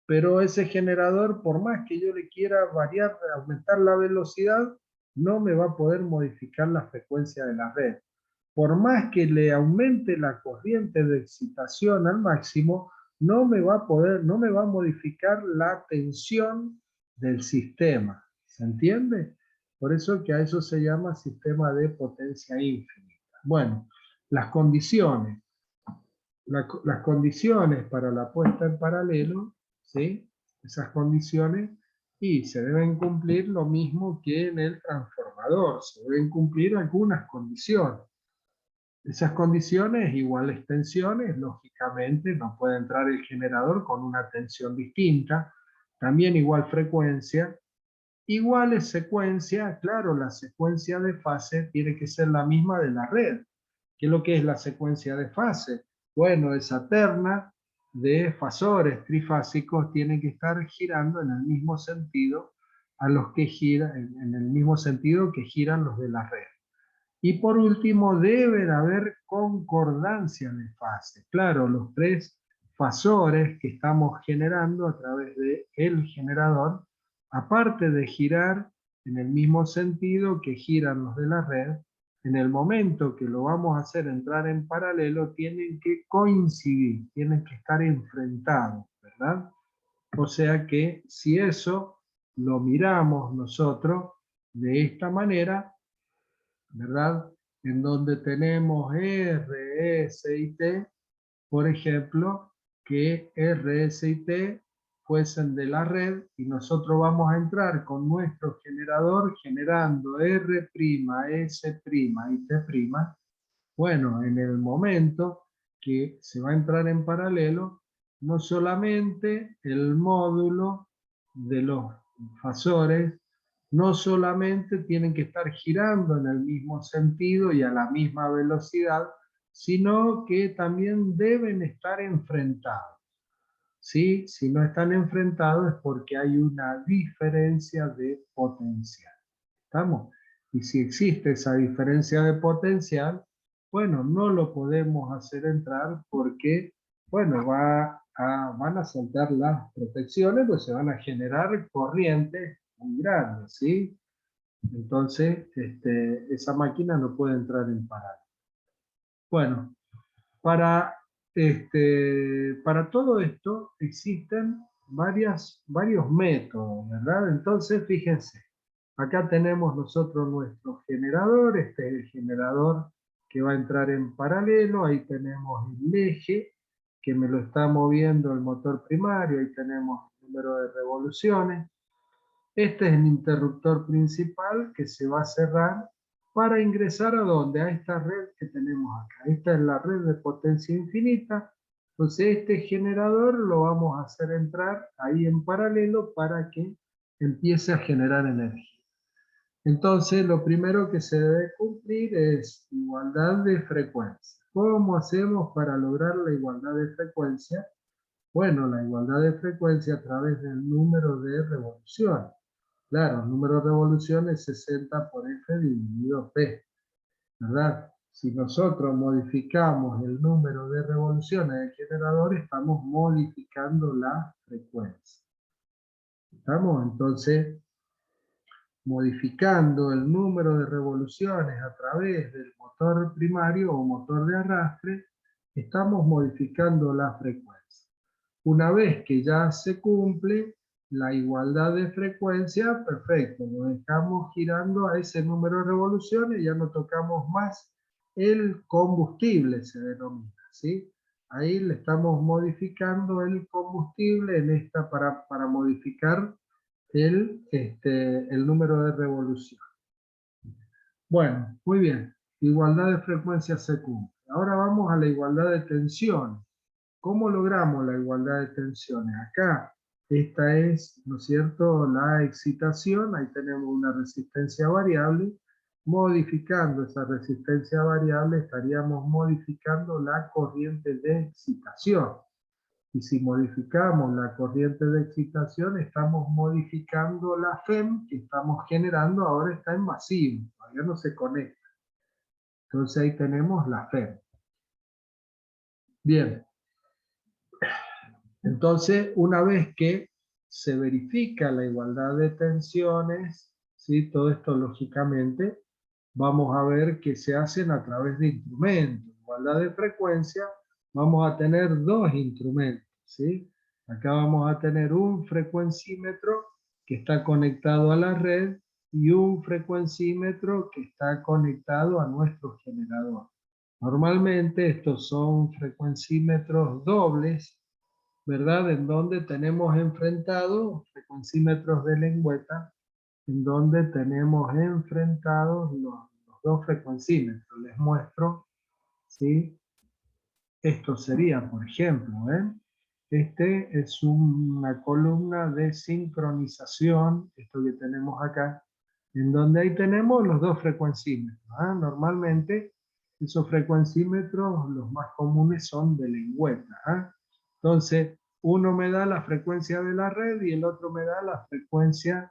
pero ese generador, por más que yo le quiera variar, aumentar la velocidad, no me va a poder modificar la frecuencia de la red. Por más que le aumente la corriente de excitación al máximo, no me va a modificar la tensión del sistema. ¿Se entiende? Por eso que a eso se llama sistema de potencia infinita. Bueno, las condiciones. Las condiciones para la puesta en paralelo, ¿sí? Esas condiciones, y se deben cumplir lo mismo que en el transformador. Se deben cumplir algunas condiciones. Esas condiciones, iguales tensiones, lógicamente no puede entrar el generador con una tensión distinta, también igual frecuencia, iguales secuencia, claro, la secuencia de fase tiene que ser la misma de la red. ¿Qué es lo que es la secuencia de fase? Bueno, esa terna de fasores trifásicos tiene que estar girando en el mismo sentido a los que giran, en el mismo sentido que giran los de la red. Y por último, debe haber concordancia de fase. Claro, los tres fasores que estamos generando a través del generador, aparte de girar en el mismo sentido que giran los de la red, en el momento que lo vamos a hacer entrar en paralelo, tienen que coincidir, tienen que estar enfrentados, ¿verdad? O sea que si eso lo miramos nosotros de esta manera, ¿verdad? En donde tenemos R, S y T, por ejemplo, que R, S y T fuesen de la red y nosotros vamos a entrar con nuestro generador generando R', S' y T'. Bueno, en el momento que se va a entrar en paralelo, no solamente el módulo de los fasores, no solamente tienen que estar girando en el mismo sentido y a la misma velocidad, sino que también deben estar enfrentados. ¿Sí? Si no están enfrentados es porque hay una diferencia de potencial. ¿Estamos? Y si existe esa diferencia de potencial, bueno, no lo podemos hacer entrar porque, bueno, van a saltar las protecciones, pues se van a generar corrientes muy grandes, ¿sí? Entonces, esa máquina no puede entrar en paralelo. Bueno, para, para todo esto existen varios métodos, ¿verdad? Entonces, fíjense, acá tenemos nosotros nuestro generador, este es el generador que va a entrar en paralelo, ahí tenemos el eje que me lo está moviendo el motor primario, ahí tenemos el número de revoluciones. Este es el interruptor principal que se va a cerrar para ingresar ¿a dónde? A esta red que tenemos acá. Esta es la red de potencia infinita. Entonces este generador lo vamos a hacer entrar ahí en paralelo para que empiece a generar energía. Entonces lo primero que se debe cumplir es igualdad de frecuencia. ¿Cómo hacemos para lograr la igualdad de frecuencia? Bueno, la igualdad de frecuencia a través del número de revoluciones. Claro, el número de revoluciones es 60 por F dividido P, ¿verdad? Si nosotros modificamos el número de revoluciones del generador, estamos modificando la frecuencia. ¿Estamos? Entonces, modificando el número de revoluciones a través del motor primario o motor de arrastre, estamos modificando la frecuencia. Una vez que ya se cumple la igualdad de frecuencia, perfecto, nos estamos girando a ese número de revoluciones, ya no tocamos más el combustible, se denomina, ¿sí? Ahí le estamos modificando el combustible en esta para modificar el número de revolución. Bueno, muy bien, igualdad de frecuencia se cumple. Ahora vamos a la igualdad de tensiones. ¿Cómo logramos la igualdad de tensiones? Acá, esta es, ¿no es cierto?, la excitación, ahí tenemos una resistencia variable, modificando esa resistencia variable estaríamos modificando la corriente de excitación. Y si modificamos la corriente de excitación, estamos modificando la FEM que estamos generando, ahora está en masivo, todavía no se conecta. Entonces ahí tenemos la FEM. Bien. Entonces, una vez que se verifica la igualdad de tensiones, ¿sí? Todo esto lógicamente, vamos a ver que se hacen a través de instrumentos. Igualdad de frecuencia, vamos a tener dos instrumentos, ¿sí? Acá vamos a tener un frecuencímetro que está conectado a la red y un frecuencímetro que está conectado a nuestro generador. Normalmente estos son frecuencímetros dobles, ¿verdad? En donde tenemos enfrentados frecuencímetros de lengüeta, en donde tenemos enfrentados los dos frecuencímetros. Les muestro, ¿sí? Esto sería, por ejemplo, este es una columna de sincronización, esto que tenemos acá, en donde ahí tenemos los dos frecuencímetros. Normalmente esos frecuencímetros, los más comunes son de lengüeta. Entonces, uno me da la frecuencia de la red y el otro me da la frecuencia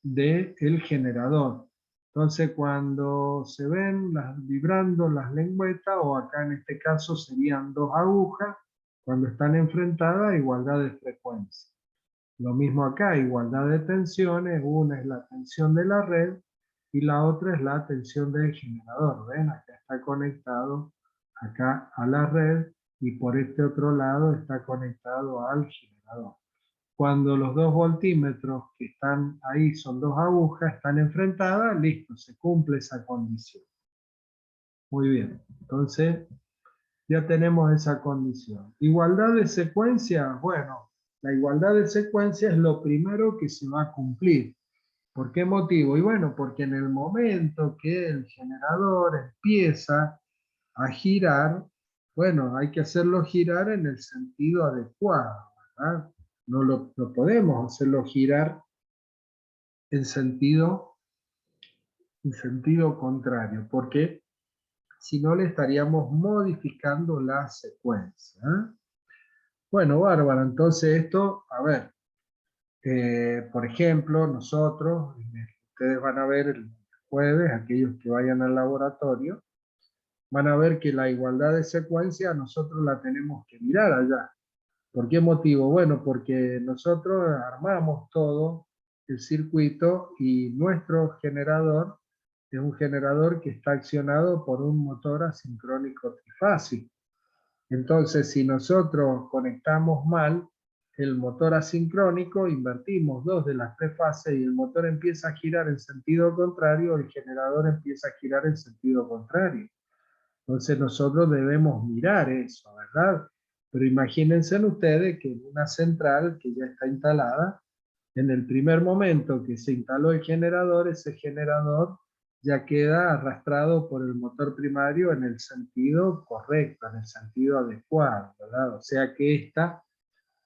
del generador. Entonces, cuando se ven vibrando las lengüetas, o acá en este caso serían dos agujas, cuando están enfrentadas, igualdad de frecuencia. Lo mismo acá, igualdad de tensiones, una es la tensión de la red y la otra es la tensión del generador. ¿Ven? Acá está conectado acá a la red y por este otro lado está conectado al generador. Cuando los dos voltímetros que están ahí son dos agujas, están enfrentadas, listo, se cumple esa condición. Muy bien, entonces ya tenemos esa condición. Igualdad de secuencia, bueno, la igualdad de secuencia es lo primero que se va a cumplir. ¿Por qué motivo? Y bueno, porque en el momento que el generador empieza a girar, bueno, hay que hacerlo girar en el sentido adecuado, ¿verdad? No podemos hacerlo girar en sentido contrario, porque si no le estaríamos modificando la secuencia. Bueno, bárbaro, entonces esto, a ver, por ejemplo, nosotros, ustedes van a ver el jueves, aquellos que vayan al laboratorio, van a ver que la igualdad de secuencia nosotros la tenemos que mirar allá. ¿Por qué motivo? Bueno, porque nosotros armamos todo el circuito y nuestro generador es un generador que está accionado por un motor asincrónico trifásico. Entonces, si nosotros conectamos mal el motor asincrónico, invertimos dos de las tres fases y el motor empieza a girar en sentido contrario, el generador empieza a girar en sentido contrario. Entonces nosotros debemos mirar eso, ¿verdad? Pero imagínense ustedes que en una central que ya está instalada, en el primer momento que se instaló el generador, ese generador ya queda arrastrado por el motor primario en el sentido correcto, en el sentido adecuado, ¿verdad? O sea que esta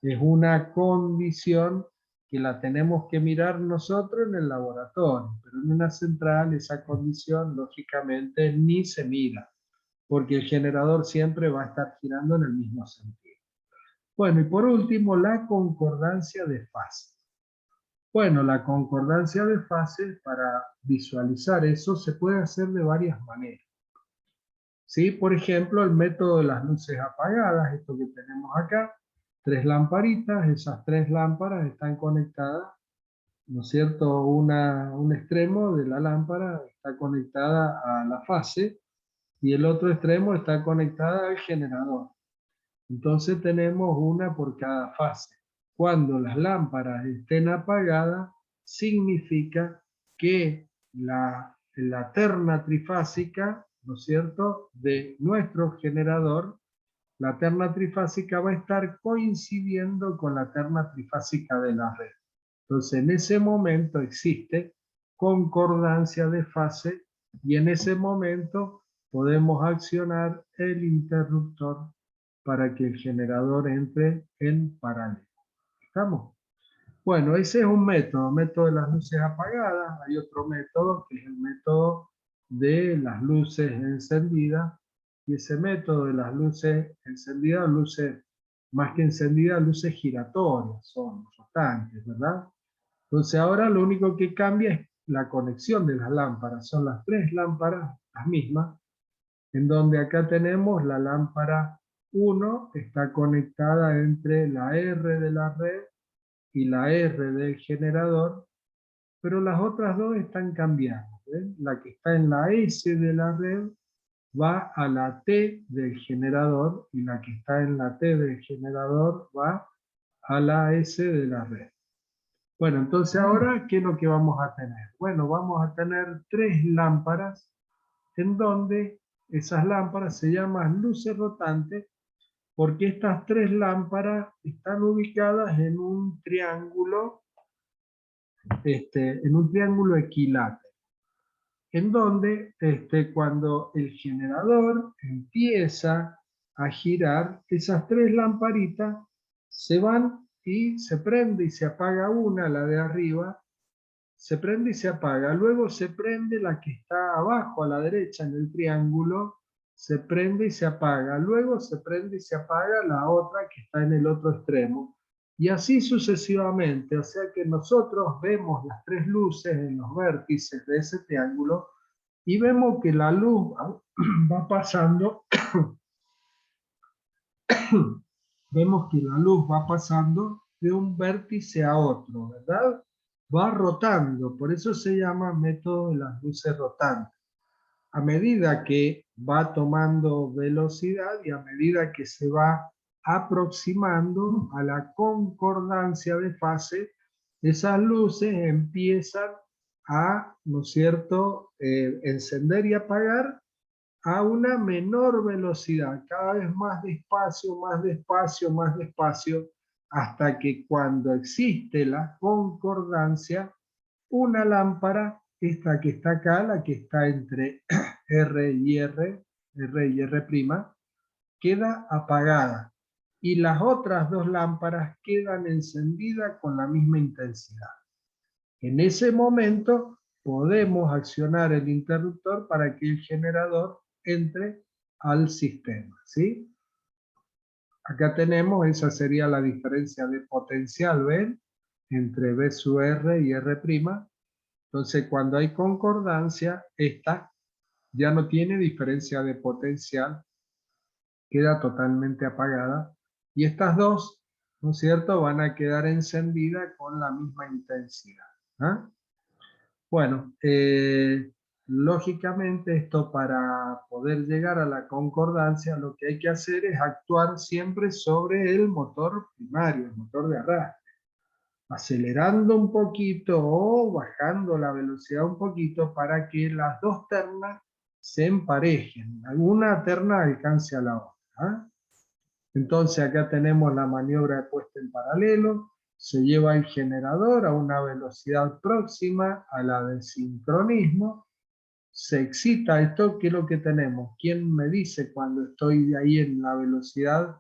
es una condición que la tenemos que mirar nosotros en el laboratorio, pero en una central esa condición lógicamente ni se mira, porque el generador siempre va a estar girando en el mismo sentido. Bueno, y por último, la concordancia de fase. Bueno, la concordancia de fase, para visualizar eso, se puede hacer de varias maneras. ¿Sí? Por ejemplo, el método de las luces apagadas, esto que tenemos acá, tres lamparitas, esas tres lámparas están conectadas, ¿no es cierto? Un extremo de la lámpara está conectada a la fase y el otro extremo está conectada al generador. Entonces tenemos una por cada fase. Cuando las lámparas estén apagadas, significa que la terna trifásica, ¿no es cierto?, de nuestro generador, la terna trifásica va a estar coincidiendo con la terna trifásica de la red. Entonces en ese momento existe concordancia de fase y en ese momento podemos accionar el interruptor para que el generador entre en paralelo. ¿Estamos? Bueno, ese es un método de las luces apagadas. Hay otro método que es el método de las luces encendidas. Y ese método de las luces encendidas, luces más que encendidas, luces giratorias, son rotantes, ¿verdad? Entonces ahora lo único que cambia es la conexión de las lámparas. Son las tres lámparas, las mismas, en donde acá tenemos la lámpara 1 está conectada entre la R de la red y la R del generador, pero las otras dos están cambiadas. ¿Ven? La que está en la S de la red va a la T del generador y la que está en la T del generador va a la S de la red. Bueno, entonces ahora, ¿qué es lo que vamos a tener? Bueno, vamos a tener 3 lámparas en donde esas lámparas se llaman luces rotantes porque estas 3 lámparas están ubicadas en un triángulo equilátero, en donde cuando el generador empieza a girar, esas 3 lamparitas se van y se prende y se apaga una, la de arriba, se prende y se apaga. Luego se prende la que está abajo a la derecha en el triángulo, se prende y se apaga. Luego se prende y se apaga la otra que está en el otro extremo. Y así sucesivamente, o sea que nosotros vemos las 3 luces en los vértices de ese triángulo y vemos que la luz va pasando, vemos que la luz va pasando de un vértice a otro, ¿verdad? Va rotando, por eso se llama método de las luces rotantes. A medida que va tomando velocidad y a medida que se va aproximando a la concordancia de fase, esas luces empiezan a, ¿no es cierto?, encender y apagar a una menor velocidad, cada vez más despacio, más despacio, más despacio, hasta que cuando existe la concordancia, una lámpara, esta que está acá, la que está entre R y R, R y R', queda apagada. Y las otras 2 lámparas quedan encendidas con la misma intensidad. En ese momento podemos accionar el interruptor para que el generador entre al sistema, ¿sí? Acá tenemos, esa sería la diferencia de potencial, ¿ven? Entre V sub R y R'. Entonces, cuando hay concordancia, esta ya no tiene diferencia de potencial, queda totalmente apagada. Y estas dos, ¿no es cierto?, van a quedar encendidas con la misma intensidad. ¿Ah? Bueno, lógicamente esto para poder llegar a la concordancia lo que hay que hacer es actuar siempre sobre el motor primario, el motor de arrastre, acelerando un poquito o bajando la velocidad un poquito para que las 2 ternas se emparejen, alguna terna alcance a la otra. ¿Ah? Entonces acá tenemos la maniobra de puesta en paralelo, se lleva el generador a una velocidad próxima a la de sincronismo, se excita esto, ¿qué es lo que tenemos? ¿Quién me dice cuando estoy ahí en la velocidad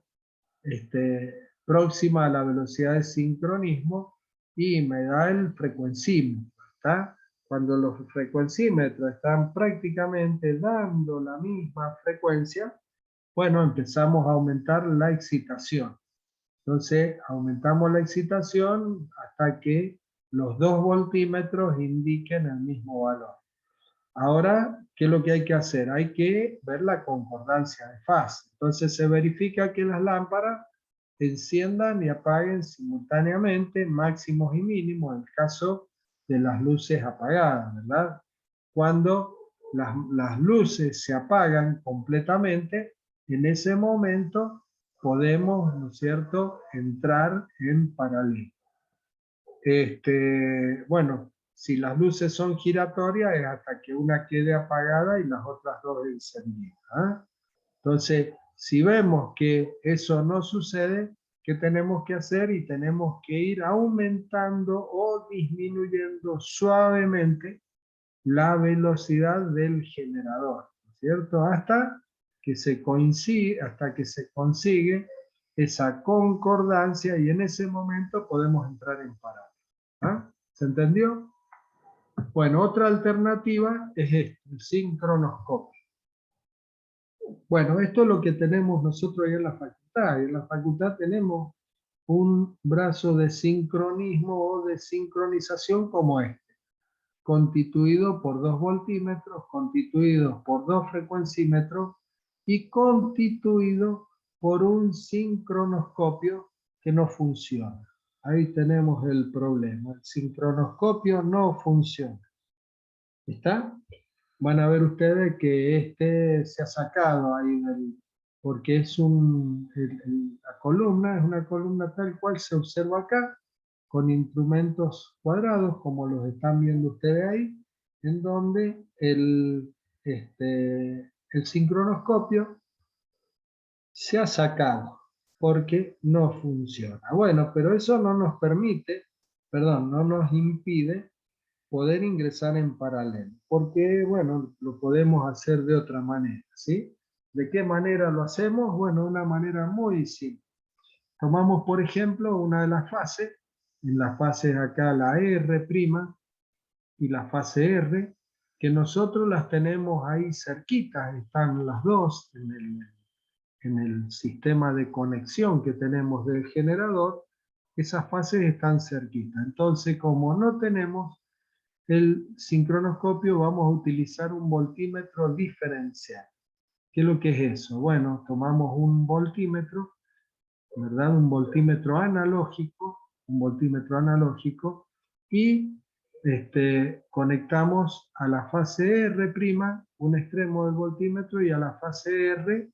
próxima a la velocidad de sincronismo? Y me da el frecuencímetro, ¿está? Cuando los frecuencímetros están prácticamente dando la misma frecuencia, bueno, empezamos a aumentar la excitación. Entonces, aumentamos la excitación hasta que los 2 voltímetros indiquen el mismo valor. Ahora, ¿qué es lo que hay que hacer? Hay que ver la concordancia de fase. Entonces, se verifica que las lámparas enciendan y apaguen simultáneamente, máximos y mínimos, en el caso de las luces apagadas, ¿verdad? Cuando las luces se apagan completamente, en ese momento podemos, ¿no es cierto?, entrar en paralelo. Bueno, si las luces son giratorias es hasta que una quede apagada y las otras 2 encendidas. ¿Ah? Entonces, si vemos que eso no sucede, ¿qué tenemos que hacer? Y tenemos que ir aumentando o disminuyendo suavemente la velocidad del generador, ¿no es cierto? Hasta que se consigue esa concordancia y en ese momento podemos entrar en paralelo. ¿Ah? ¿Se entendió? Bueno, otra alternativa es esto, el sincronoscopio. Bueno, esto es lo que tenemos nosotros ahí en la facultad. En la facultad tenemos un brazo de sincronismo o de sincronización como este, constituido por 2 voltímetros, constituidos por 2 frecuencímetros y constituido por un sincronoscopio que no funciona. Ahí tenemos el problema. El sincronoscopio no funciona. ¿Está? Van a ver ustedes que este se ha sacado ahí porque es la columna es una columna tal cual se observa acá, con instrumentos cuadrados, como los están viendo ustedes ahí, en donde el sincronoscopio se ha sacado porque no funciona. Bueno, pero eso no nos permite, perdón, no nos impide poder ingresar en paralelo, porque, bueno, lo podemos hacer de otra manera, ¿sí? ¿De qué manera lo hacemos? Bueno, de una manera muy simple. Tomamos, por ejemplo, una de las fases, en las fases acá la R' y la fase R, que nosotros las tenemos ahí cerquitas, están las dos en el sistema de conexión que tenemos del generador, esas fases están cerquitas. Entonces, como no tenemos el sincronoscopio, vamos a utilizar un voltímetro diferencial. ¿Qué es lo que es eso? Bueno, tomamos un voltímetro, ¿verdad? Un voltímetro analógico y conectamos a la fase R', un extremo del voltímetro, y a la fase R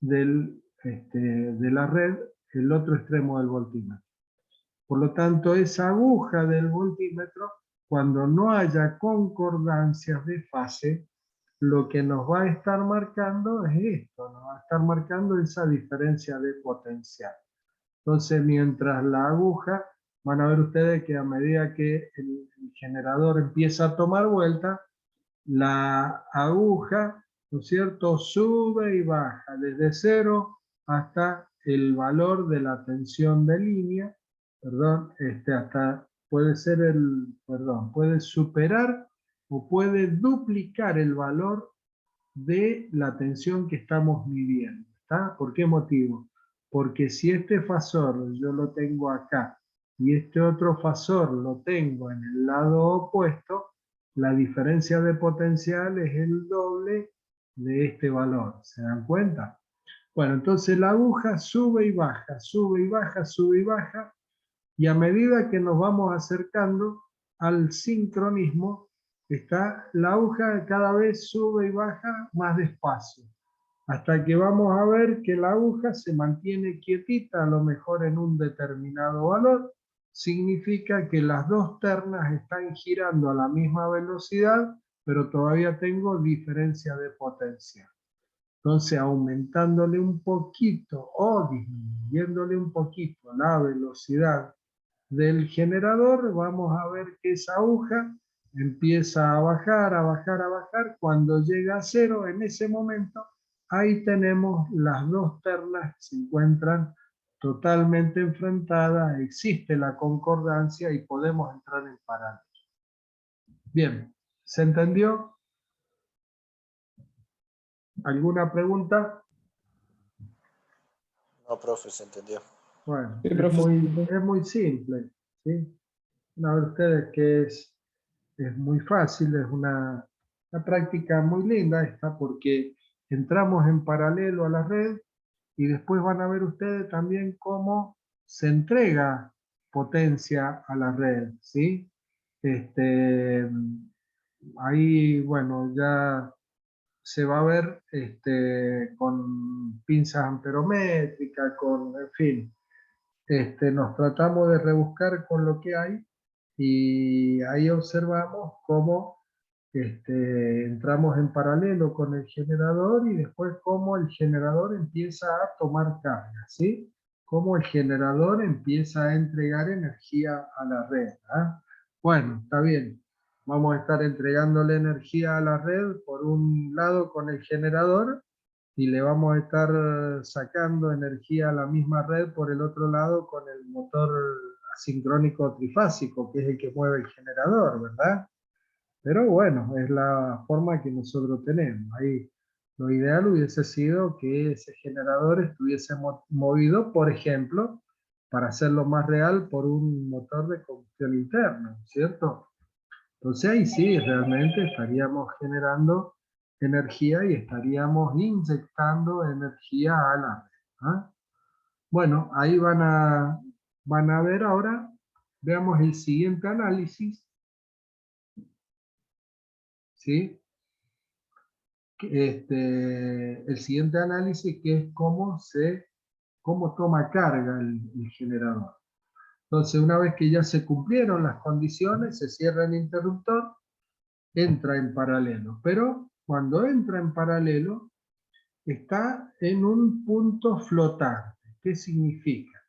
de la red, el otro extremo del voltímetro. Por lo tanto, esa aguja del voltímetro, cuando no haya concordancias de fase, lo que nos va a estar marcando es esto, nos va a estar marcando esa diferencia de potencial. Entonces, mientras la aguja, van a ver ustedes que a medida que el generador empieza a tomar vuelta, la aguja, ¿no es cierto?, sube y baja desde 0 hasta el valor de la tensión de línea, perdón, hasta puede superar o puede duplicar el valor de la tensión que estamos midiendo. ¿Está? ¿Por qué motivo? Porque si este fasor yo lo tengo acá y este otro fasor lo tengo en el lado opuesto, la diferencia de potencial es el doble de este valor. ¿Se dan cuenta? Bueno, entonces la aguja sube y baja, sube y baja, sube y baja, y a medida que nos vamos acercando al sincronismo, la aguja cada vez sube y baja más despacio, hasta que vamos a ver que la aguja se mantiene quietita, a lo mejor en un determinado valor. Significa que las dos ternas están girando a la misma velocidad, pero todavía tengo diferencia de potencia. Entonces, aumentándole un poquito o disminuyéndole un poquito la velocidad del generador, vamos a ver que esa aguja empieza a bajar, a bajar, a bajar. Cuando llega a 0, en ese momento, ahí tenemos las dos ternas que se encuentran totalmente enfrentadas, existe la concordancia y podemos entrar en paralelo. Bien, ¿se entendió? ¿Alguna pregunta? No, profe, se entendió. Bueno, Sí, es profe. muy simple, ¿sí? Van a ver ustedes que es muy fácil, es una práctica muy linda esta, porque entramos en paralelo a la red y después van a ver ustedes también cómo se entrega potencia a la red, ¿sí? Ahí, bueno, ya se va a ver con pinzas amperométricas, en fin, nos tratamos de rebuscar con lo que hay y ahí observamos cómo entramos en paralelo con el generador y después cómo el generador empieza a tomar carga, ¿sí? Cómo el generador empieza a entregar energía a la red. ¿Ah? Bueno, está bien. Vamos a estar entregándole energía a la red por un lado con el generador y le vamos a estar sacando energía a la misma red por el otro lado con el motor asincrónico trifásico, que es el que mueve el generador, ¿verdad? Pero bueno, es la forma que nosotros tenemos. Ahí lo ideal hubiese sido que ese generador estuviese movido, por ejemplo, para hacerlo más real, por un motor de combustión interna, ¿cierto? Entonces ahí sí, realmente estaríamos generando energía y estaríamos inyectando energía a la red. ¿Ah? Bueno, ahí van a ver ahora, veamos el siguiente análisis, ¿sí? El siguiente análisis, que es cómo toma carga el generador. Entonces, una vez que ya se cumplieron las condiciones, se cierra el interruptor, entra en paralelo. Pero cuando entra en paralelo, está en un punto flotante. ¿Qué significa?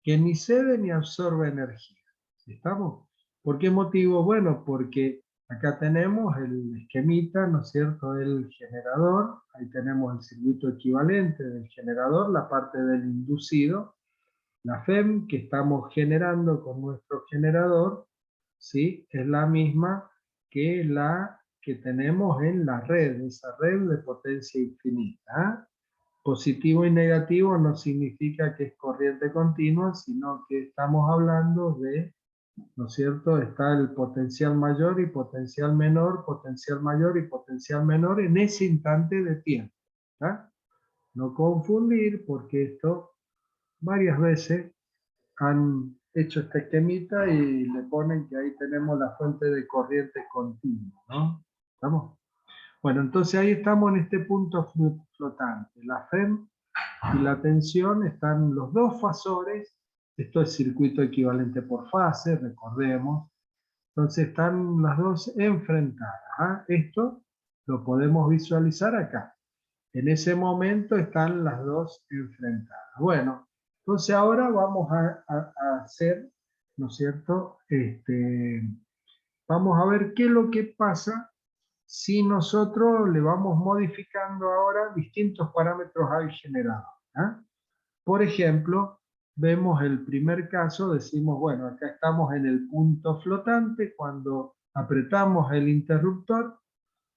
Que ni cede ni absorbe energía. ¿Estamos? ¿Por qué motivo? Bueno, porque acá tenemos el esquemita, ¿no es cierto?, del generador. Ahí tenemos el circuito equivalente del generador, la parte del inducido. La FEM que estamos generando con nuestro generador, ¿sí?, es la misma que la que tenemos en la red, esa red de potencia infinita. Positivo y negativo no significa que es corriente continua, sino que estamos hablando de, ¿no es cierto?, está el potencial mayor y potencial menor, potencial mayor y potencial menor en ese instante de tiempo. ¿Ah? No confundir, porque esto varias veces han hecho este esquemita y le ponen que ahí tenemos la fuente de corriente continua, ¿no? ¿Estamos? Bueno, entonces ahí estamos en este punto flotante. La FEM y la tensión están los dos fasores. Esto es circuito equivalente por fase, recordemos. Entonces están las dos enfrentadas. ¿Ah? Esto lo podemos visualizar acá. En ese momento están las dos enfrentadas. Bueno, entonces ahora vamos a hacer, ¿no es cierto? Vamos a ver qué es lo que pasa si nosotros le vamos modificando ahora distintos parámetros al generador. ¿Ah? Por ejemplo, vemos el primer caso, decimos, bueno, acá estamos en el punto flotante, cuando apretamos el interruptor,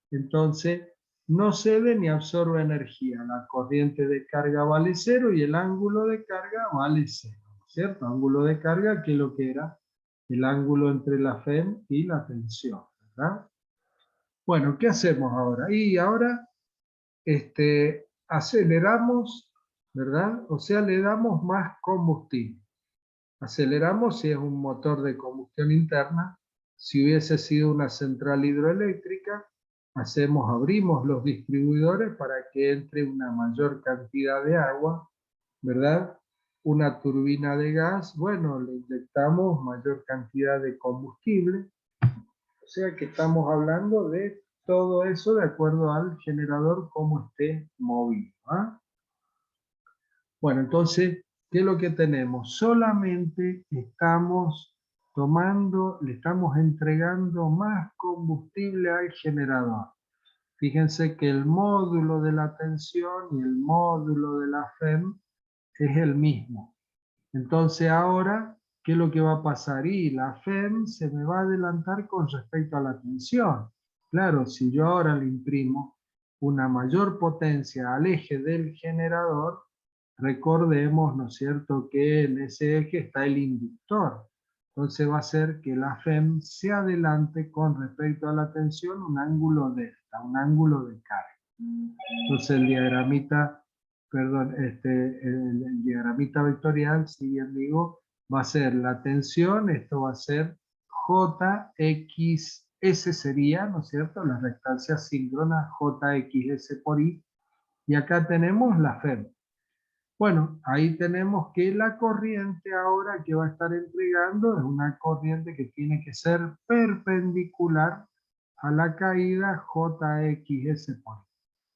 entonces no cede ni absorbe energía. La corriente de carga vale 0 y el ángulo de carga vale 0, ¿cierto? Ángulo de carga, que es lo que era el ángulo entre la FEM y la tensión, ¿verdad? Bueno, ¿qué hacemos ahora? Y ahora aceleramos, ¿verdad? O sea, le damos más combustible. Aceleramos si es un motor de combustión interna. Si hubiese sido una central hidroeléctrica, abrimos los distribuidores para que entre una mayor cantidad de agua, ¿verdad? Una turbina de gas, bueno, le inyectamos mayor cantidad de combustible. O sea que estamos hablando de todo eso de acuerdo al generador como esté movido. ¿Ah? Bueno, entonces, ¿qué es lo que tenemos? Solamente estamos le estamos entregando más combustible al generador. Fíjense que el módulo de la tensión y el módulo de la FEM es el mismo. Entonces ahora, ¿qué es lo que va a pasar? Y la FEM se me va a adelantar con respecto a la tensión. Claro, si yo ahora le imprimo una mayor potencia al eje del generador, recordemos, ¿no es cierto?, que en ese eje está el inductor. Entonces va a ser que la FEM se adelante con respecto a la tensión un ángulo delta, un ángulo de carga. Entonces el diagramita, perdón, el diagramita vectorial, si bien digo, va a ser la tensión, esto va a ser JXS sería, ¿no es cierto?, la rectancia síncrona JXS por I, y acá tenemos la FEM. Bueno, ahí tenemos que la corriente ahora que va a estar entregando es una corriente que tiene que ser perpendicular a la caída JXS por I.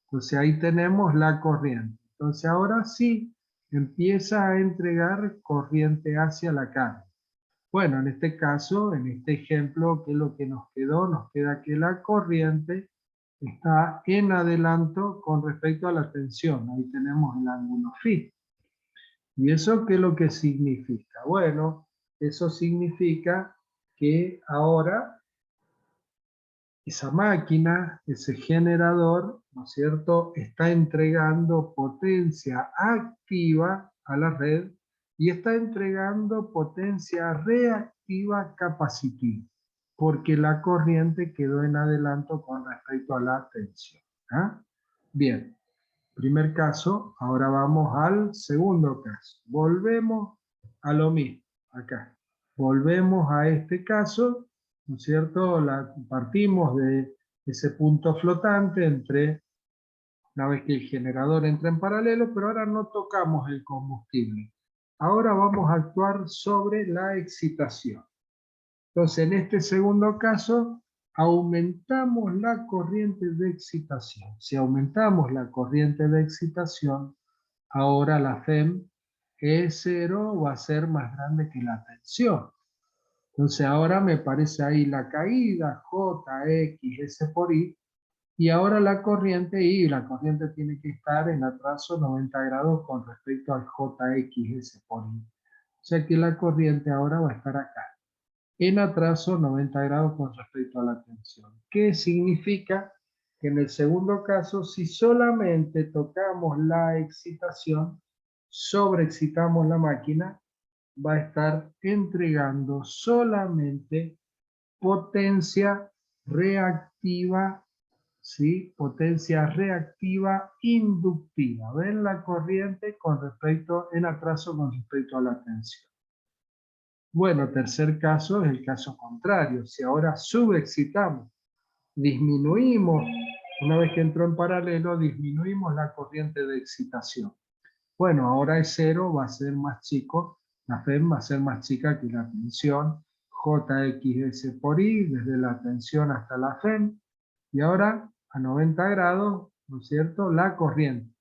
Entonces ahí tenemos la corriente. Entonces ahora sí empieza a entregar corriente hacia la carga. Bueno, en este caso, en este ejemplo, ¿qué es lo que nos quedó? Nos queda que la corriente está en adelanto con respecto a la tensión. Ahí tenemos el ángulo phi. ¿Y eso qué es lo que significa? Bueno, eso significa que ahora esa máquina, ese generador, ¿no es cierto?, está entregando potencia activa a la red y está entregando potencia reactiva capacitiva, porque la corriente quedó en adelanto con respecto a la tensión. ¿Ah? Bien, primer caso, ahora vamos al segundo caso. Volvemos a lo mismo, acá. Volvemos a este caso, ¿no es cierto? Partimos de ese punto flotante una vez que el generador entra en paralelo, pero ahora no tocamos el combustible. Ahora vamos a actuar sobre la excitación. Entonces, en este segundo caso, aumentamos la corriente de excitación. Si aumentamos la corriente de excitación, ahora la FEM E0 va a ser más grande que la tensión. Entonces ahora me parece ahí la caída JX por I, y ahora la corriente I, la corriente tiene que estar en atraso 90 grados con respecto al JX por I. O sea que la corriente ahora va a estar acá, en atraso 90 grados con respecto a la tensión. ¿Qué significa? Que en el segundo caso, si solamente tocamos la excitación, sobreexcitamos la máquina, va a estar entregando solamente potencia reactiva, ¿sí? Potencia reactiva inductiva. ¿Ven la corriente en atraso con respecto a la tensión? Bueno, tercer caso es el caso contrario. Si ahora subexcitamos, disminuimos, una vez que entró en paralelo, disminuimos la corriente de excitación. Bueno, ahora E0 va a ser más chico, la FEM va a ser más chica que la tensión, JXS por I, desde la tensión hasta la FEM, y ahora a 90 grados, ¿no es cierto?, la corriente.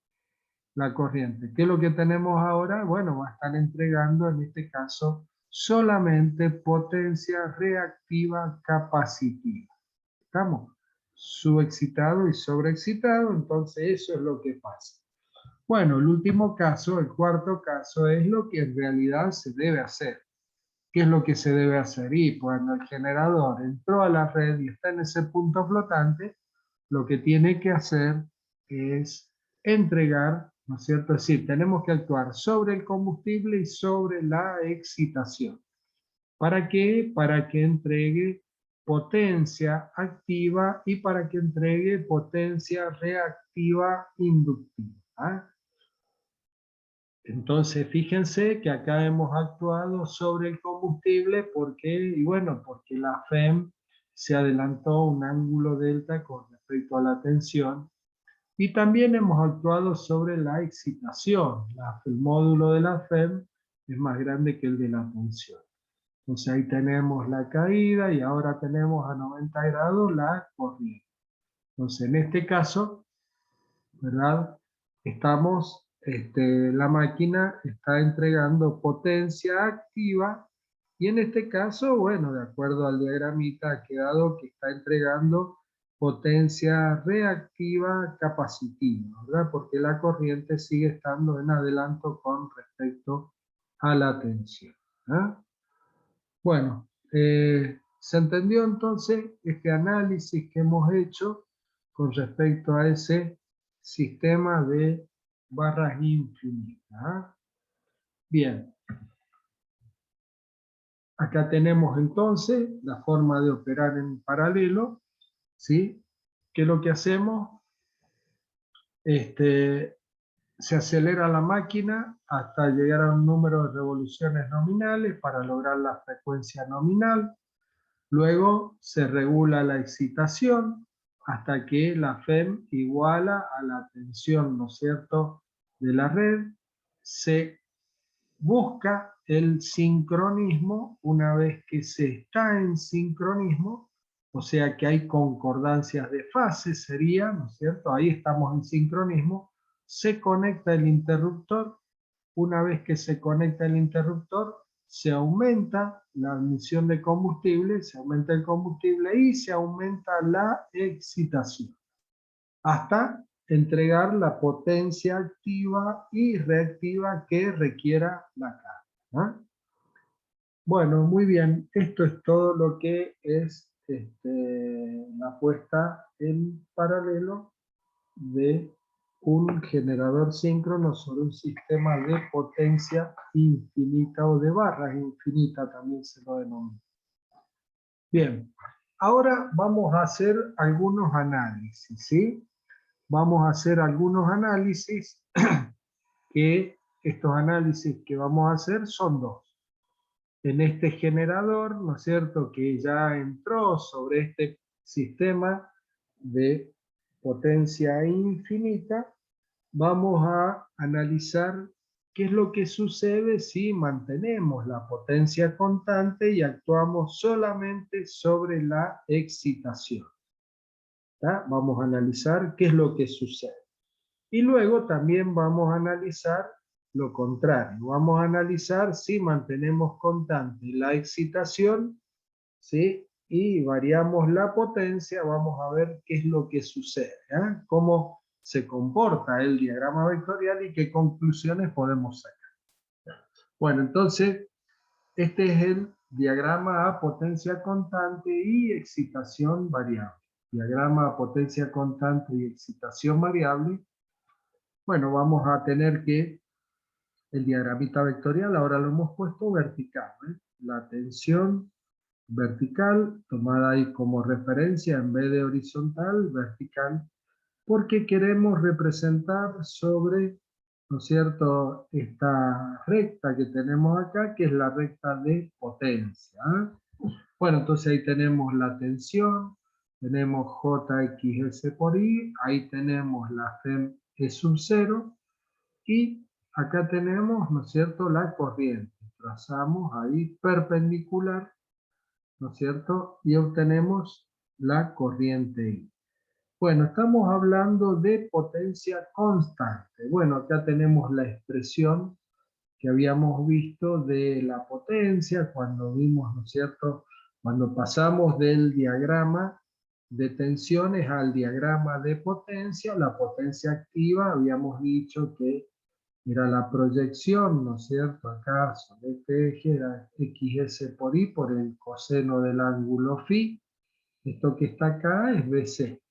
La corriente. ¿Qué es lo que tenemos ahora? Bueno, va a estar entregando en este caso solamente potencia reactiva capacitiva. ¿Estamos? Subexcitado y sobreexcitado, entonces eso es lo que pasa. Bueno, el último caso, el cuarto caso, es lo que en realidad se debe hacer. ¿Qué es lo que se debe hacer? Y cuando el generador entró a la red y está en ese punto flotante, lo que tiene que hacer es entregar, ¿no es cierto? Es decir, tenemos que actuar sobre el combustible y sobre la excitación. ¿Para qué? Para que entregue potencia activa y para que entregue potencia reactiva inductiva. ¿Ah? Entonces, fíjense que acá hemos actuado sobre el combustible porque, y bueno, porque la FEM se adelantó un ángulo delta con respecto a la tensión, y también hemos actuado sobre la excitación. El módulo de la FEM es más grande que el de la tensión. Entonces ahí tenemos la caída y ahora tenemos a 90 grados la corriente. Entonces en este caso, ¿verdad? La máquina está entregando potencia activa y en este caso, bueno, de acuerdo al diagramita ha quedado que está entregando potencia reactiva capacitiva, ¿verdad? Porque la corriente sigue estando en adelanto con respecto a la tensión. ¿Ah? Bueno, ¿se entendió entonces este análisis que hemos hecho con respecto a ese sistema de barras infinitas? ¿Ah? Bien. Acá tenemos entonces la forma de operar en paralelo, ¿sí? ¿Qué es lo que hacemos? Se acelera la máquina hasta llegar a un número de revoluciones nominales para lograr la frecuencia nominal. Luego se regula la excitación hasta que la FEM iguala a la tensión, ¿no es cierto?, de la red. Se busca el sincronismo una vez que se está en sincronismo, o sea que hay concordancias de fase, sería, ¿no es cierto? Ahí estamos en sincronismo. Se conecta el interruptor. Una vez que se conecta el interruptor, se aumenta la admisión de combustible, se aumenta el combustible y se aumenta la excitación, hasta entregar la potencia activa y reactiva que requiera la carga, ¿no? Bueno, muy bien, esto es todo lo que es la puesta en paralelo de un generador síncrono sobre un sistema de potencia infinita o de barras infinita, también se lo denomina. Bien, ahora vamos a hacer algunos análisis, ¿sí? vamos a hacer algunos análisis, que estos análisis que vamos a hacer son dos. En este generador, ¿no es cierto?, que ya entró sobre este sistema de potencia infinita, vamos a analizar qué es lo que sucede si mantenemos la potencia constante y actuamos solamente sobre la excitación. ¿Tá? Vamos a analizar qué es lo que sucede. Y luego también vamos a analizar lo contrario. Vamos a analizar si mantenemos constante la excitación, ¿sí?, y variamos la potencia, vamos a ver qué es lo que sucede, ¿eh? Cómo se comporta el diagrama vectorial y qué conclusiones podemos sacar. Bueno, entonces, este es el diagrama a potencia constante y excitación variable. Diagrama a potencia constante y excitación variable. Bueno, vamos a tener que el diagramita vectorial ahora lo hemos puesto vertical, ¿eh? La tensión vertical, tomada ahí como referencia en vez de horizontal, vertical, porque queremos representar sobre, ¿no es cierto?, esta recta que tenemos acá, que es la recta de potencia, ¿eh? Bueno, entonces ahí tenemos la tensión, tenemos Jxs por I, ahí tenemos la FEM E sub 0, y acá tenemos, ¿no es cierto?, la corriente. Trazamos ahí perpendicular, ¿no es cierto?, y obtenemos la corriente I. Bueno, estamos hablando de potencia constante. Bueno, acá tenemos la expresión que habíamos visto de la potencia cuando vimos, ¿no es cierto?, cuando pasamos del diagrama de tensiones al diagrama de potencia. La potencia activa habíamos dicho que era la proyección, ¿no es cierto?, acá sobre este eje era Xs por I por el coseno del ángulo φ. Esto que está acá es BC.